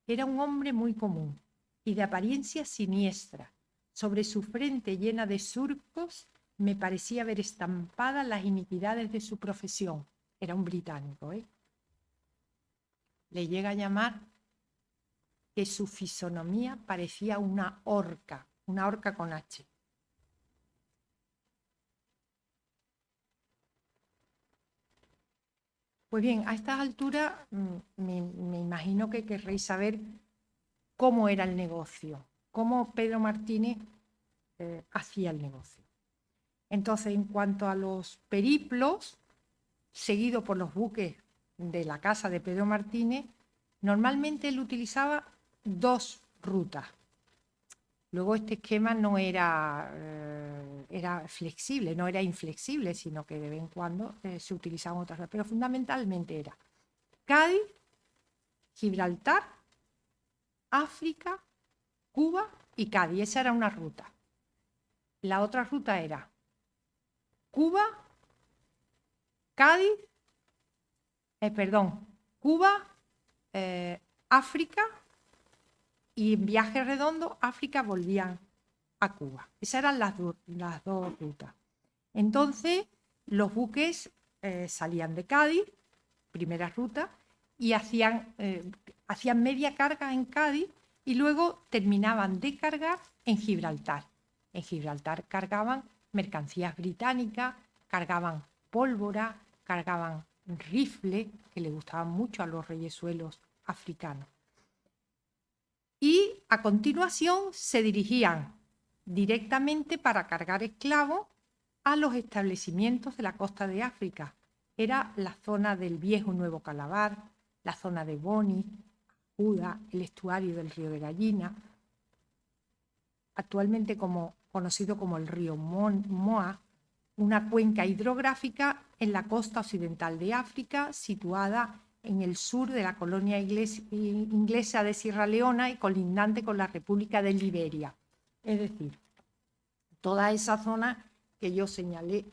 Era un hombre muy común y de apariencia siniestra. Sobre su frente llena de surcos me parecía ver estampadas las iniquidades de su profesión. Era un británico, Le llega a llamar que su fisonomía parecía una orca con H. Pues bien, a estas alturas me imagino que querréis saber cómo era el negocio, cómo Pedro Martínez hacía el negocio. Entonces, en cuanto a los periplos, seguido por los buques de la casa de Pedro Martínez, normalmente él utilizaba 2 rutas. Luego este esquema no era flexible, no era inflexible, sino que de vez en cuando se utilizaban otras rutas, pero fundamentalmente era Cádiz, Gibraltar, África, Cuba y Cádiz. Esa era una ruta. La otra ruta era Cuba, Cádiz, Cuba, África, y en viaje redondo, África volvían a Cuba. Esas eran las dos rutas. Entonces, los buques salían de Cádiz, primera ruta, y hacían media carga en Cádiz y luego terminaban de cargar en Gibraltar. En Gibraltar cargaban mercancías británicas, cargaban pólvora, cargaban rifle que le gustaban mucho a los reyesuelos africanos. Y a continuación se dirigían directamente para cargar esclavos a los establecimientos de la costa de África. Era la zona del Viejo y Nuevo Calabar, la zona de Boni, Judá, el estuario del río de Gallina, actualmente conocido como el río Moa, una cuenca hidrográfica en la costa occidental de África, situada en el sur de la colonia inglesa de Sierra Leona y colindante con la República de Liberia. Es decir, toda esa zona que yo señalé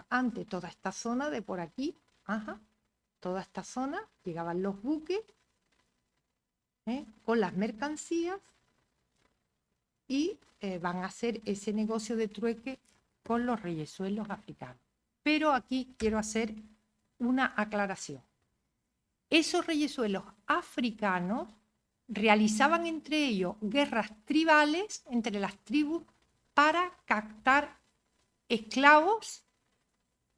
antes, toda esta zona de por aquí, toda esta zona, llegaban los buques con las mercancías y van a hacer ese negocio de trueque con los reyesuelos africanos. Pero aquí quiero hacer una aclaración. Esos reyesuelos africanos realizaban entre ellos guerras tribales entre las tribus para captar esclavos,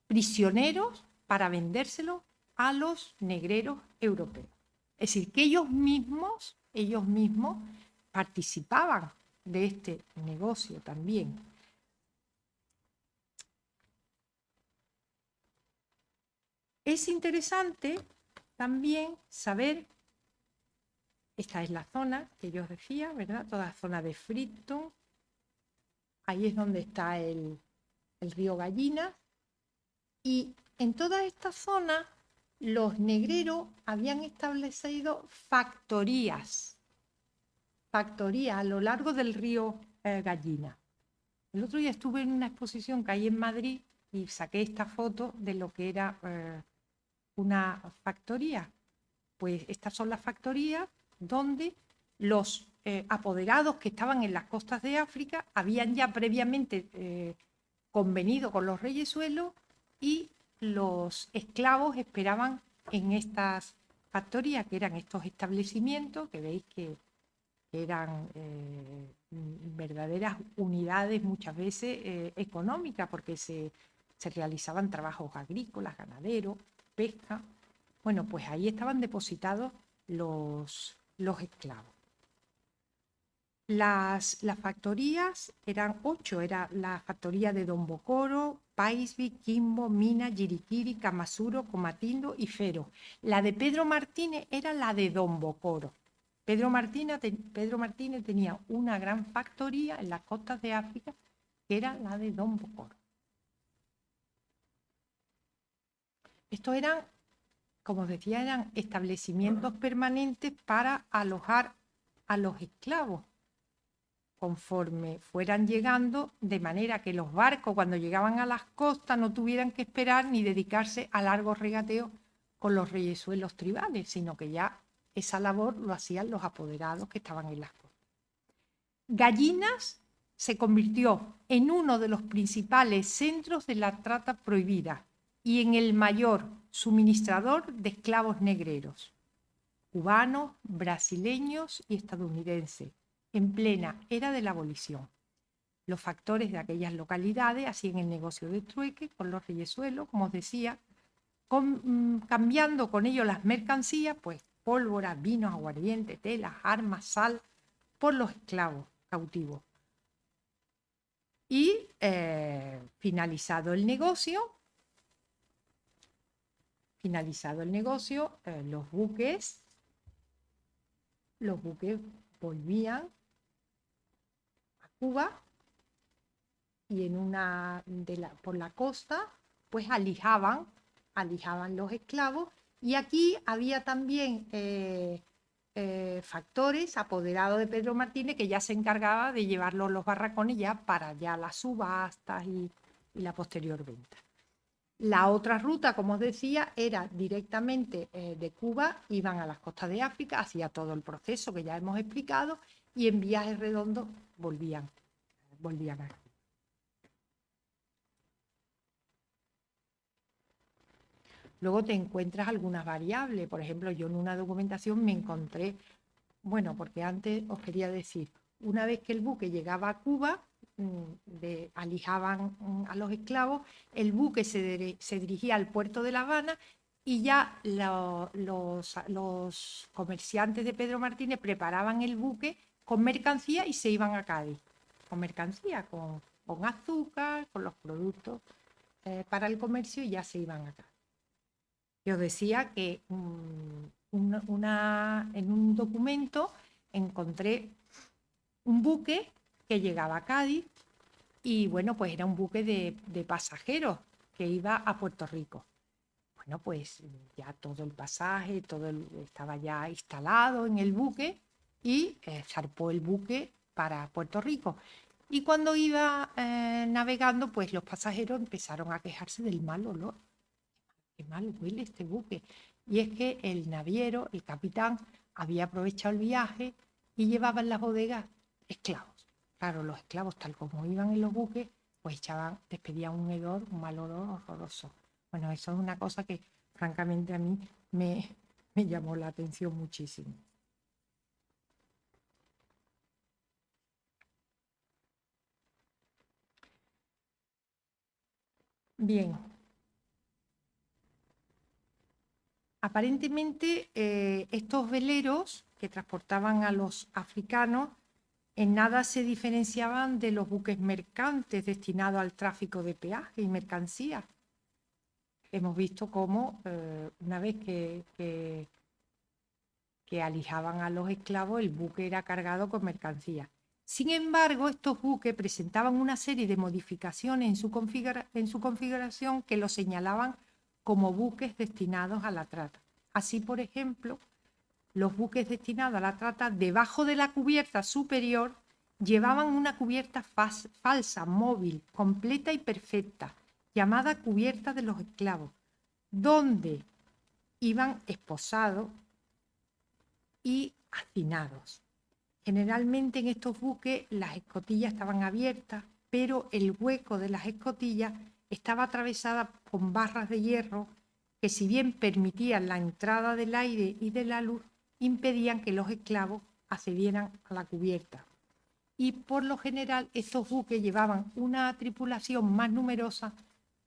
prisioneros, para vendérselos a los negreros europeos. Es decir, que ellos mismos participaban de este negocio también. Es interesante también saber, esta es la zona que yo os decía, ¿verdad? Toda la zona de Freetown, ahí es donde está el río Gallina, y en toda esta zona los negreros habían establecido factorías a lo largo del río Gallina. El otro día estuve en una exposición que hay en Madrid y saqué esta foto de lo que era una factoría. Pues estas son las factorías donde los apoderados que estaban en las costas de África habían ya previamente convenido con los reyesuelos y los esclavos esperaban en estas factorías, que eran estos establecimientos, que veis que eran verdaderas unidades muchas veces económicas, porque se realizaban trabajos agrícolas, ganaderos, pesca. Bueno, pues ahí estaban depositados los esclavos. Las factorías eran 8, era la factoría de Don Bocoro, Paisby, Quimbo, Mina, Yiriquiri, Camasuro, Comatindo y Fero. La de Pedro Martínez era la de Don Bocoro. Pedro Martínez tenía una gran factoría en las costas de África, que era la de Don Bocoro. Estos eran, como os decía, eran establecimientos permanentes para alojar a los esclavos conforme fueran llegando, de manera que los barcos cuando llegaban a las costas no tuvieran que esperar ni dedicarse a largos regateos con los reyesuelos tribales, sino que ya esa labor lo hacían los apoderados que estaban en las costas. Gallinas se convirtió en uno de los principales centros de la trata prohibida y en el mayor suministrador de esclavos negreros, cubanos, brasileños y estadounidenses, en plena era de la abolición. Los factores de aquellas localidades hacían el negocio de trueque con los reyesuelos, como os decía, cambiando con ello las mercancías, pues pólvora, vinos, aguardiente, telas, armas, sal, por los esclavos cautivos. Y finalizado el negocio, los buques volvían a Cuba y por la costa pues alijaban los esclavos, y aquí había también factores apoderados de Pedro Martínez que ya se encargaba de llevarlos los barracones ya para ya las subastas y la posterior venta. La otra ruta, como os decía, era directamente de Cuba, iban a las costas de África, hacía todo el proceso que ya hemos explicado, y en viajes redondos volvían aquí. Luego te encuentras algunas variables. Por ejemplo, yo en una documentación me encontré, bueno, porque antes os quería decir, una vez que el buque llegaba a Cuba, alijaban a los esclavos, el buque se dirigía al puerto de La Habana y ya los comerciantes de Pedro Martínez preparaban el buque con mercancía y se iban a Cádiz. Con mercancía, con azúcar, con los productos para el comercio y ya se iban a Cádiz. Yo decía que en un documento encontré un buque que llegaba a Cádiz y bueno, pues era un buque de pasajeros que iba a Puerto Rico. Bueno, pues ya todo el pasaje, estaba ya instalado en el buque y zarpó el buque para Puerto Rico. Y cuando iba navegando, pues los pasajeros empezaron a quejarse del mal olor. Qué mal huele este buque. Y es que el naviero, el capitán, había aprovechado el viaje y llevaba en las bodegas esclavos. Claro, los esclavos, tal como iban en los buques, pues despedían un mal olor horroroso. Bueno, eso es una cosa que francamente a mí me llamó la atención muchísimo. Bien. Aparentemente, estos veleros que transportaban a los africanos en nada se diferenciaban de los buques mercantes destinados al tráfico de peaje y mercancías. Hemos visto cómo una vez que alijaban a los esclavos, el buque era cargado con mercancías. Sin embargo, estos buques presentaban una serie de modificaciones en su configuración que los señalaban como buques destinados a la trata. Así, por ejemplo, los buques destinados a la trata, debajo de la cubierta superior, llevaban una cubierta falsa, móvil, completa y perfecta, llamada cubierta de los esclavos, donde iban esposados y hacinados. Generalmente en estos buques las escotillas estaban abiertas, pero el hueco de las escotillas estaba atravesada con barras de hierro que, si bien permitían la entrada del aire y de la luz, impedían que los esclavos accedieran a la cubierta. Y por lo general estos buques llevaban una tripulación más numerosa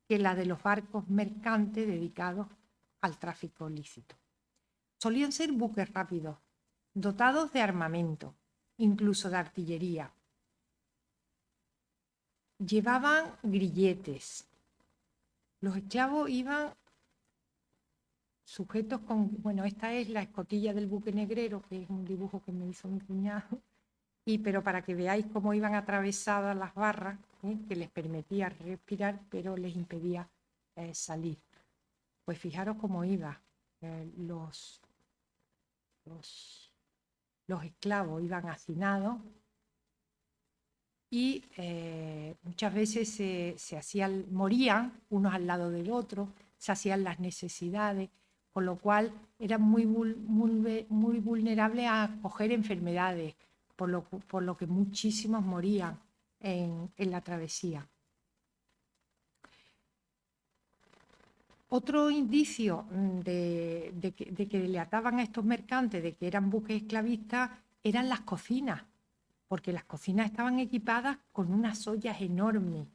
que la de los barcos mercantes dedicados al tráfico ilícito. Solían ser buques rápidos, dotados de armamento, incluso de artillería. Llevaban grilletes. Los esclavos iban sujetos con... Bueno, esta es la escotilla del buque negrero, que es un dibujo que me hizo mi cuñado, pero para que veáis cómo iban atravesadas las barras, que les permitía respirar, pero les impedía salir. Pues fijaros cómo iba. Los esclavos iban hacinados y muchas veces morían unos al lado del otro, se hacían las necesidades, con lo cual eran muy vulnerables a coger enfermedades, por lo que muchísimos morían en la travesía. Otro indicio de que delataban a estos mercantes de que eran buques esclavistas eran las cocinas, porque las cocinas estaban equipadas con unas ollas enormes,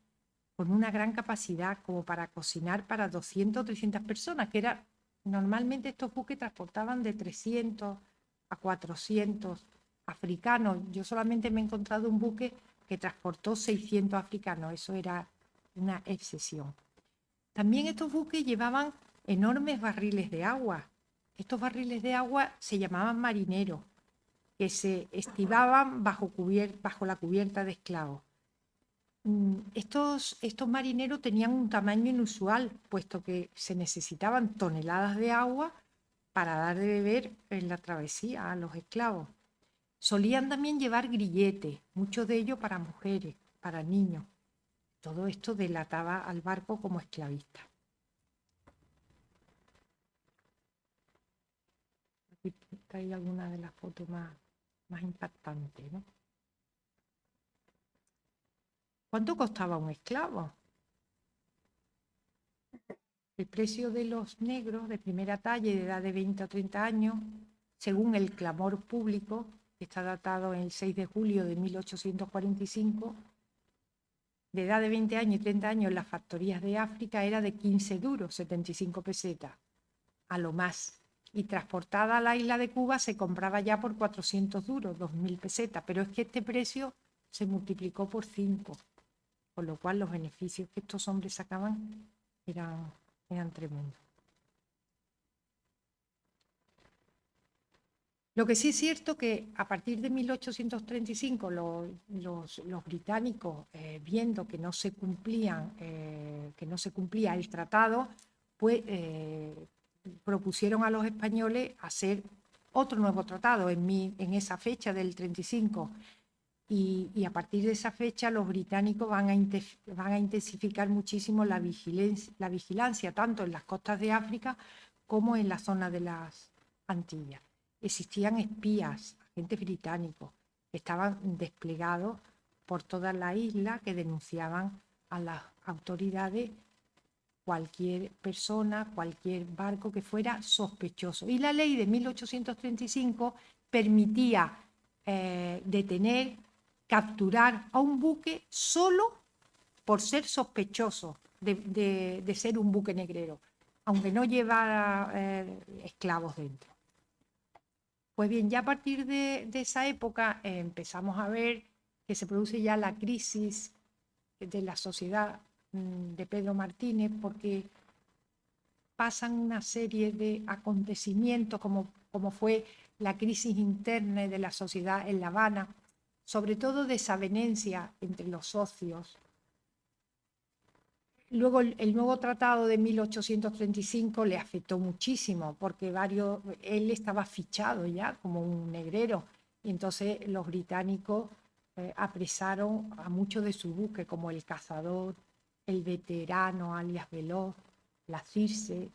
con una gran capacidad como para cocinar para 200 o 300 personas, que era normalmente estos buques transportaban de 300 a 400 africanos. Yo solamente me he encontrado un buque que transportó 600 africanos, eso era una excepción. También estos buques llevaban enormes barriles de agua. Estos barriles de agua se llamaban marineros, que se estibaban bajo la cubierta de esclavos. Estos marineros tenían un tamaño inusual, puesto que se necesitaban toneladas de agua para dar de beber en la travesía a los esclavos. Solían también llevar grilletes, muchos de ellos para mujeres, para niños. Todo esto delataba al barco como esclavista. Aquí hay alguna de las fotos más impactantes, ¿no? ¿Cuánto costaba un esclavo? El precio de los negros de primera talla y de edad de 20 o 30 años, según el clamor público, que está datado en el 6 de julio de 1845, de edad de 20 años y 30 años en las factorías de África, era de 15 duros, 75 pesetas. a lo más. Y transportada a la isla de Cuba se compraba ya por 400 duros, 2.000 pesetas, pero es que este precio se multiplicó por 5, con lo cual los beneficios que estos hombres sacaban eran tremendos. Lo que sí es cierto que a partir de 1835 los británicos, viendo que no se cumplía el tratado, pues propusieron a los españoles hacer otro nuevo tratado en esa fecha del 35. Y a partir de esa fecha los británicos van a intensificar muchísimo la vigilancia, tanto en las costas de África como en la zona de las Antillas. Existían espías, agentes británicos, que estaban desplegados por toda la isla, que denunciaban a las autoridades cualquier persona, cualquier barco que fuera sospechoso. Y la ley de 1835 permitía detener, capturar a un buque solo por ser sospechoso de ser un buque negrero, aunque no llevara esclavos dentro. Pues bien, ya a partir de esa época empezamos a ver que se produce ya la crisis de la sociedad de Pedro Martínez, porque pasan una serie de acontecimientos como fue la crisis interna de la sociedad en La Habana, sobre todo desavenencia entre los socios. Luego el nuevo tratado de 1835 le afectó muchísimo porque él estaba fichado ya como un negrero y entonces los británicos apresaron a muchos de sus buques como el Cazador, el Veterano alias Veloz, la Circe,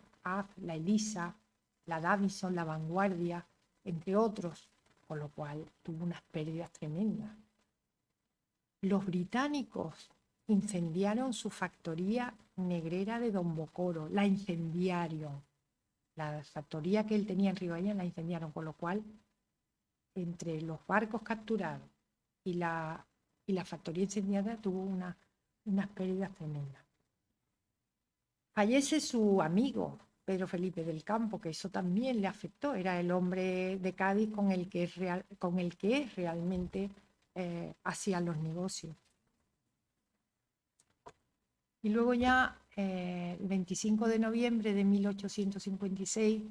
la Elisa, la Davison, la Vanguardia, entre otros, con lo cual tuvo unas pérdidas tremendas. Los británicos incendiaron su factoría negrera de Don Bocoro, la incendiaron. La factoría que él tenía en Ribadavia la incendiaron, con lo cual, entre los barcos capturados y la factoría incendiada, tuvo unas pérdidas tremendas. Fallece su amigo, Pedro Felipe del Campo, que eso también le afectó. Era el hombre de Cádiz con el que realmente hacían los negocios. Y luego ya, el 25 de noviembre de 1856,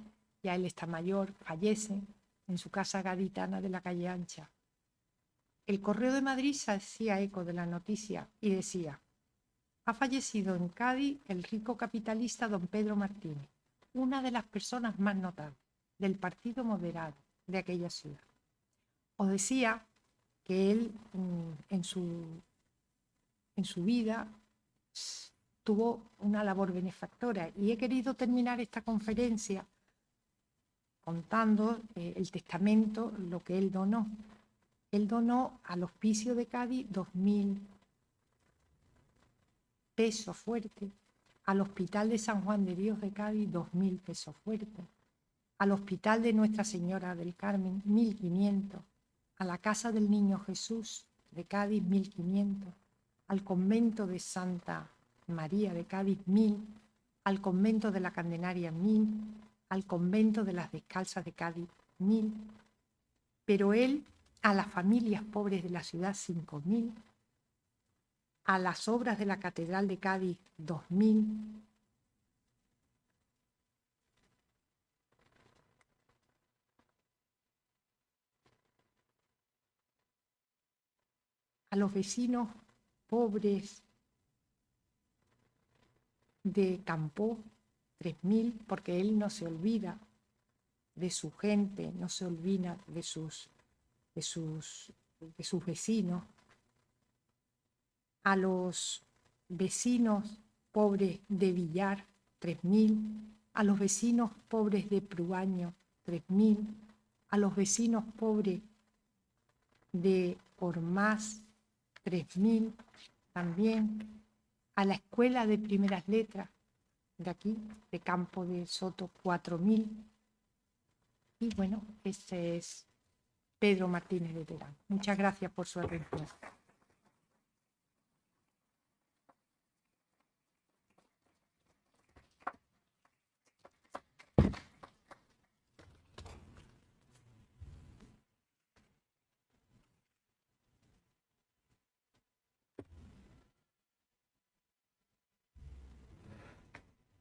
ya él está mayor, fallece en su casa gaditana de la calle Ancha. El Correo de Madrid se hacía eco de la noticia y decía: ha fallecido en Cádiz el rico capitalista don Pedro Martínez, una de las personas más notables del partido moderado de aquella ciudad. Os decía que él en su vida tuvo una labor benefactora y he querido terminar esta conferencia contando el testamento, lo que él donó. Él donó al Hospicio de Cádiz 2.000 pesos fuertes, al Hospital de San Juan de Dios de Cádiz 2.000 pesos fuertes, al Hospital de Nuestra Señora del Carmen 1.500, a la Casa del Niño Jesús de Cádiz 1.500, al Convento de Santa María de Cádiz 1.000, al Convento de la Candelaria 1.000, al Convento de las Descalzas de Cádiz 1.000, pero él a las familias pobres de la ciudad 5.000, a las obras de la Catedral de Cádiz 2.000, a los vecinos pobres de Campó 3.000, porque él no se olvida de su gente, no se olvida de sus vecinos. A los vecinos pobres de Villar 3.000, a los vecinos pobres de Pruaño 3.000, a los vecinos pobres de Ormás 3.000 también, a la Escuela de Primeras Letras de aquí, de Campo de Soto 4.000. Y bueno, ese es Pedro Martínez de Terán. Muchas gracias por su atención.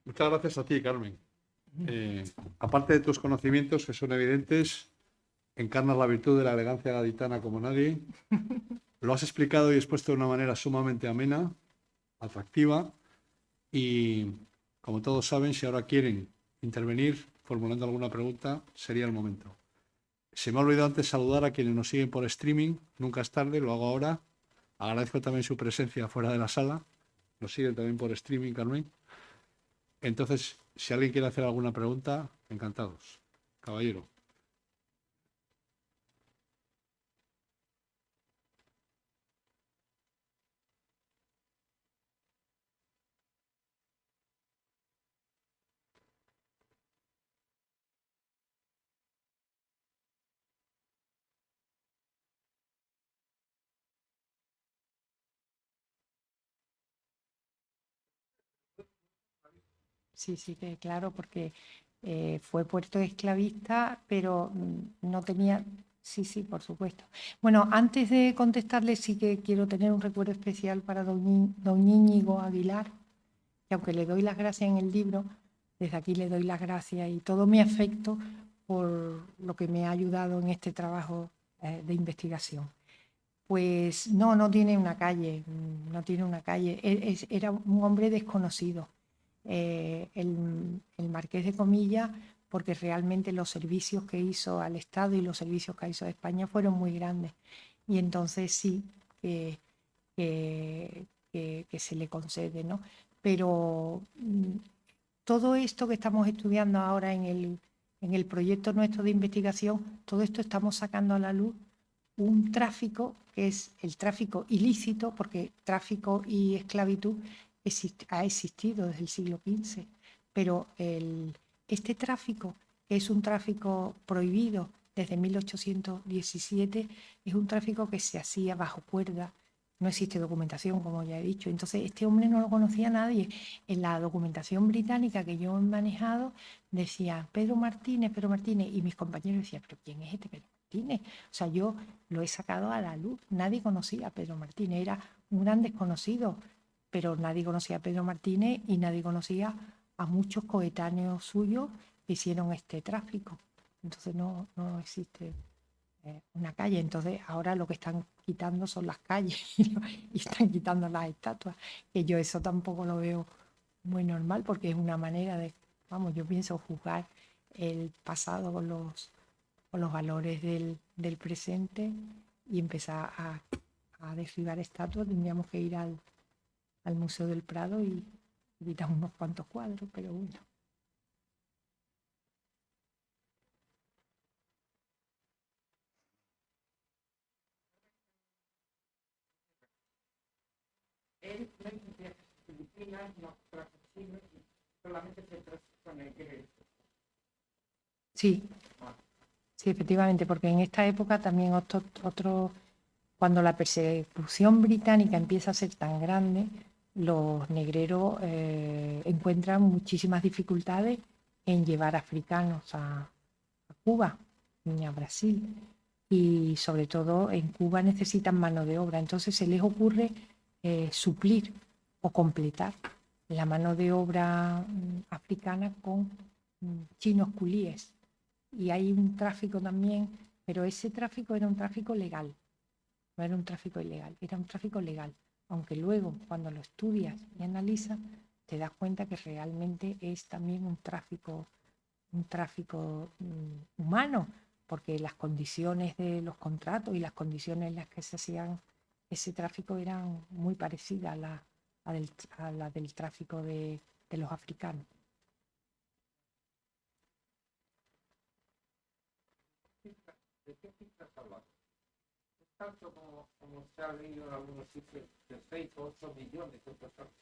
Muchas gracias a ti, Carmen. Aparte de tus conocimientos, que son evidentes, encarnas la virtud de la elegancia gaditana como nadie. Lo has explicado y expuesto de una manera sumamente amena, atractiva, y como todos saben, si ahora quieren intervenir formulando alguna pregunta, sería el momento. Se me ha olvidado antes saludar a quienes nos siguen por streaming. Nunca es tarde, lo hago ahora. Agradezco también su presencia fuera de la sala. Nos siguen también por streaming, Carmen. Entonces, si alguien quiere hacer alguna pregunta, encantados. Caballero. Sí, sí, que claro, porque fue puerto esclavista, pero no tenía... Sí, sí, por supuesto. Bueno, antes de contestarle, sí que quiero tener un recuerdo especial para don Íñigo Aguilar, que aunque le doy las gracias en el libro, desde aquí le doy las gracias y todo mi afecto por lo que me ha ayudado en este trabajo de investigación. Pues no, no tiene una calle, no tiene una calle. Era un hombre desconocido, el Marqués de Comillas, porque realmente los servicios que hizo al Estado y los servicios que hizo a España fueron muy grandes. Y entonces sí que se le concede, ¿no? Pero todo esto que estamos estudiando ahora en el proyecto nuestro de investigación, todo esto estamos sacando a la luz un tráfico que es el tráfico ilícito, porque tráfico y esclavitud ha existido desde el siglo XV, pero este tráfico, que es un tráfico prohibido desde 1817, es un tráfico que se hacía bajo cuerda, no existe documentación, como ya he dicho. Entonces, este hombre no lo conocía nadie. En la documentación británica que yo he manejado, decía Pedro Martínez, y mis compañeros decían, ¿pero quién es este Pedro Martínez? O sea, yo lo he sacado a la luz. Nadie conocía a Pedro Martínez, era un gran desconocido, pero nadie conocía a Pedro Martínez y nadie conocía a muchos coetáneos suyos que hicieron este tráfico. Entonces no existe una calle. Entonces ahora lo que están quitando son las calles y están quitando las estatuas, que yo eso tampoco lo veo muy normal porque es una manera de, vamos, yo pienso juzgar el pasado con los valores del presente y empezar a derribar estatuas. Tendríamos que ir al Museo del Prado y quitar unos cuantos cuadros, pero bueno. Él no entendía que Filipinas no trajo Chile y solamente se trajo con el que... Sí, sí, efectivamente, porque en esta época también cuando la persecución británica empieza a ser tan grande, los negreros encuentran muchísimas dificultades en llevar africanos a Cuba ni a Brasil. Y sobre todo en Cuba necesitan mano de obra. Entonces se les ocurre suplir o completar la mano de obra africana con chinos culíes. Y hay un tráfico también, pero ese tráfico era un tráfico legal, no era un tráfico ilegal, era un tráfico legal. Aunque luego, cuando lo estudias y analizas, te das cuenta que realmente es también un tráfico humano, porque las condiciones de los contratos y las condiciones en las que se hacían ese tráfico eran muy parecidas a la del tráfico de los africanos. ¿De qué cifras hablamos? Es tanto como se ha leído en algunos sitios de 6 o 8 millones de personas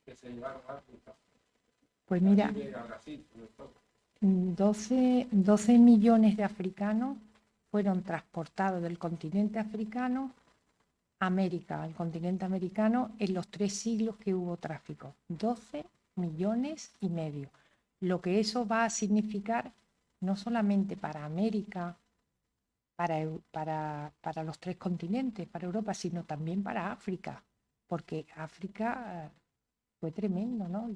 que se llevaron a África. Pues mira, a Brasil, sobre todo. 12 millones de africanos fueron transportados del continente africano a América, al continente americano, en los 3 siglos que hubo tráfico. 12 millones y medio. Lo que eso va a significar no solamente para América, para los 3 continentes, para Europa, sino también para África, porque África fue tremendo, ¿no?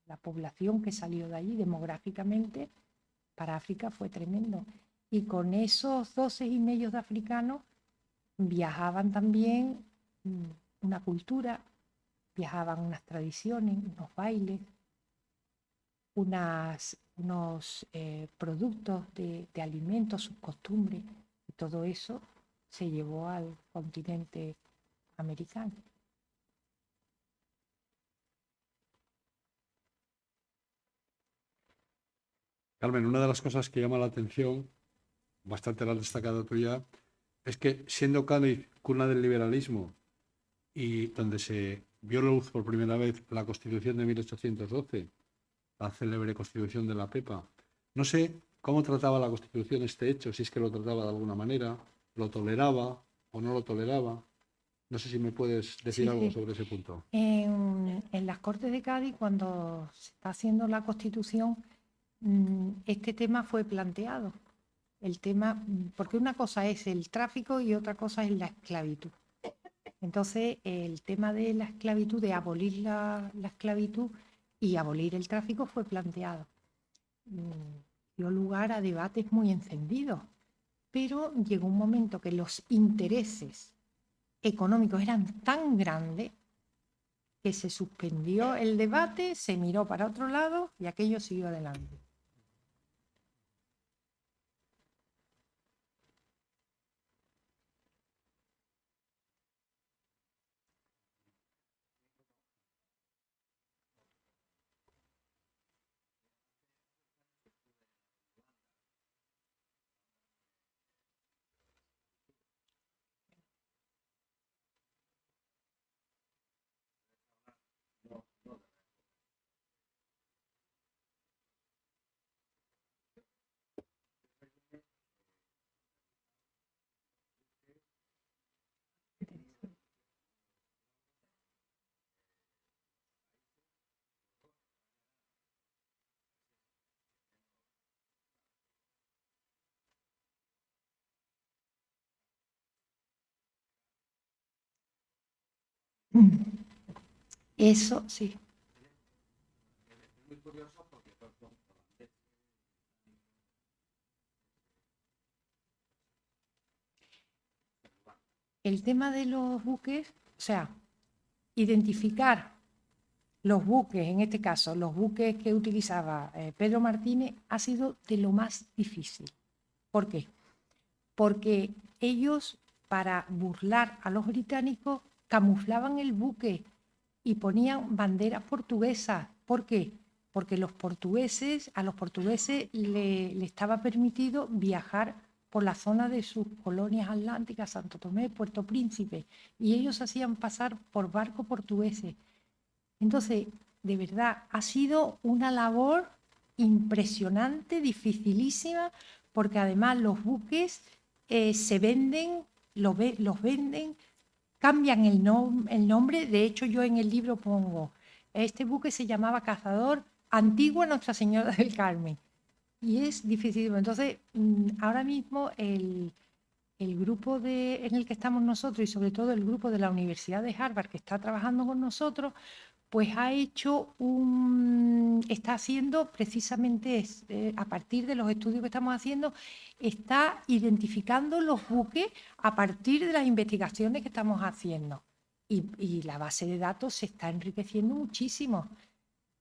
la población que salió de allí demográficamente para África fue tremendo. Y con esos 12,5 de africanos viajaban también una cultura, viajaban unas tradiciones, unos bailes, unos productos de alimentos, sus costumbres, y todo eso se llevó al continente americano. Carmen, una de las cosas que llama la atención, bastante la has destacado tú ya, es que siendo Cádiz cuna del liberalismo y donde se vio la luz por primera vez la Constitución de 1812, la célebre Constitución de la Pepa, no sé cómo trataba la Constitución este hecho, si es que lo trataba de alguna manera, lo toleraba o no lo toleraba. No sé si me puedes decir Sí, algo sí. sobre ese punto. En las Cortes de Cádiz, cuando se está haciendo la Constitución, este tema fue planteado. El tema, porque una cosa es el tráfico y otra cosa es la esclavitud. Entonces, el tema de la esclavitud, de abolir la esclavitud y abolir el tráfico fue planteado. Dio lugar a debates muy encendidos, pero llegó un momento que los intereses económicos eran tan grandes que se suspendió el debate, se miró para otro lado y aquello siguió adelante. Eso sí. El tema de los buques, o sea, identificar los buques, en este caso, los buques que utilizaba Pedro Martínez, ha sido de lo más difícil. ¿Por qué? Porque ellos, para burlar a los británicos, camuflaban el buque y ponían banderas portuguesas. ¿Por qué? Porque a los portugueses le estaba permitido viajar por la zona de sus colonias atlánticas, Santo Tomé, Puerto Príncipe, y ellos hacían pasar por barcos portugueses. Entonces, de verdad, ha sido una labor impresionante, dificilísima, porque además los buques se venden, los venden, cambian el nombre. De hecho, yo en el libro pongo, este buque se llamaba Cazador Antigua Nuestra Señora del Carmen. Y es difícil. Entonces, ahora mismo el grupo en el que estamos nosotros y sobre todo el grupo de la Universidad de Harvard que está trabajando con nosotros, pues está haciendo precisamente, a partir de los estudios que estamos haciendo, está identificando los buques a partir de las investigaciones que estamos haciendo. Y la base de datos se está enriqueciendo muchísimo.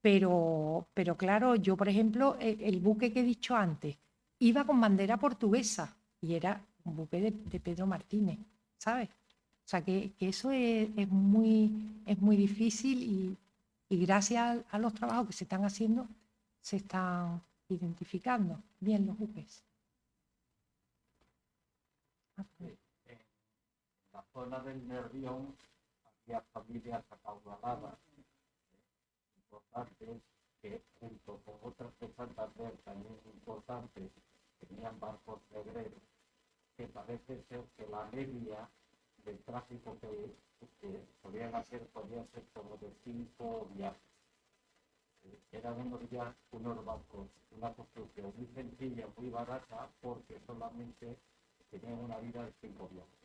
Pero claro, yo, por ejemplo, el buque que he dicho antes, iba con bandera portuguesa y era un buque de Pedro Martínez, ¿sabes? O sea, que eso es muy difícil y gracias a los trabajos que se están haciendo, se están identificando bien los buques. En la zona del Nervión había familias acaudaladas importantes que, junto con otras de Santander también importantes, tenían barcos negreros, que parece ser que la media del tráfico que solían hacer podía ser como de 5 viajes. Eran unos barcos, una construcción muy sencilla, muy barata, porque solamente tenían una vida de 5 viajes.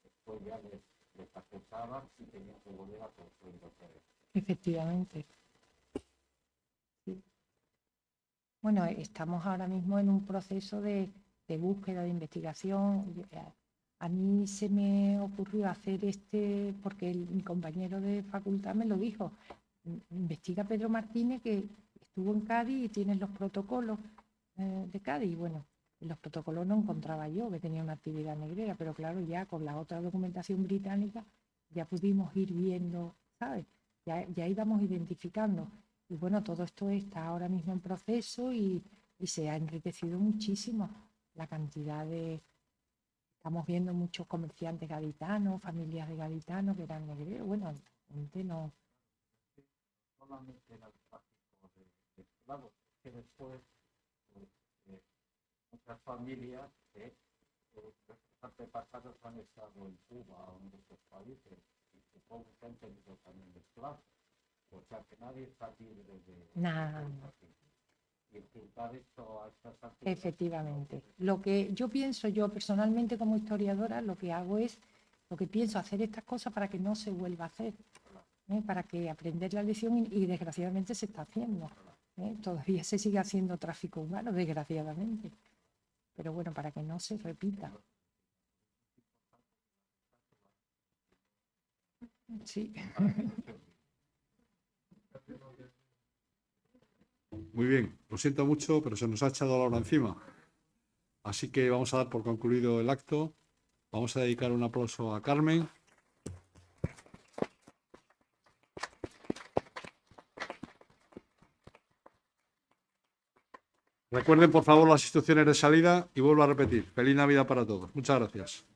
Después ya les acusaban y tenían que volver a construir otra vez. Efectivamente. Bueno, estamos ahora mismo en un proceso de búsqueda, de investigación. A mí se me ocurrió hacer porque mi compañero de facultad me lo dijo. Investiga Pedro Martínez, que estuvo en Cádiz y tiene los protocolos de Cádiz. Bueno, en los protocolos no encontraba yo que tenía una actividad negrera, pero claro, ya con la otra documentación británica ya pudimos ir viendo, ¿sabes? Ya íbamos identificando. Y bueno, todo esto está ahora mismo en proceso y se ha enriquecido muchísimo la cantidad de... Estamos viendo muchos comerciantes gaditanos, familias de gaditanos que eran negreros. Bueno, gente no... Solamente era el tráfico de esclavos, que después pues, muchas familias sus antepasados han estado en Cuba o en otros países y supongo que han tenido también esclavos. O sea que nadie está libre de... Nada. Y ocultar esto a estas alturas... Efectivamente. Lo que yo pienso, yo personalmente como historiadora, lo que hago es, lo que pienso hacer estas cosas para que no se vuelva a hacer, para que aprender la lección y desgraciadamente se está haciendo. Todavía se sigue haciendo tráfico humano, desgraciadamente. Pero bueno, para que no se repita. Sí. Muy bien, lo siento mucho, pero se nos ha echado la hora encima. Así que vamos a dar por concluido el acto. Vamos a dedicar un aplauso a Carmen. Recuerden, por favor, las instrucciones de salida y vuelvo a repetir. Feliz Navidad para todos. Muchas gracias.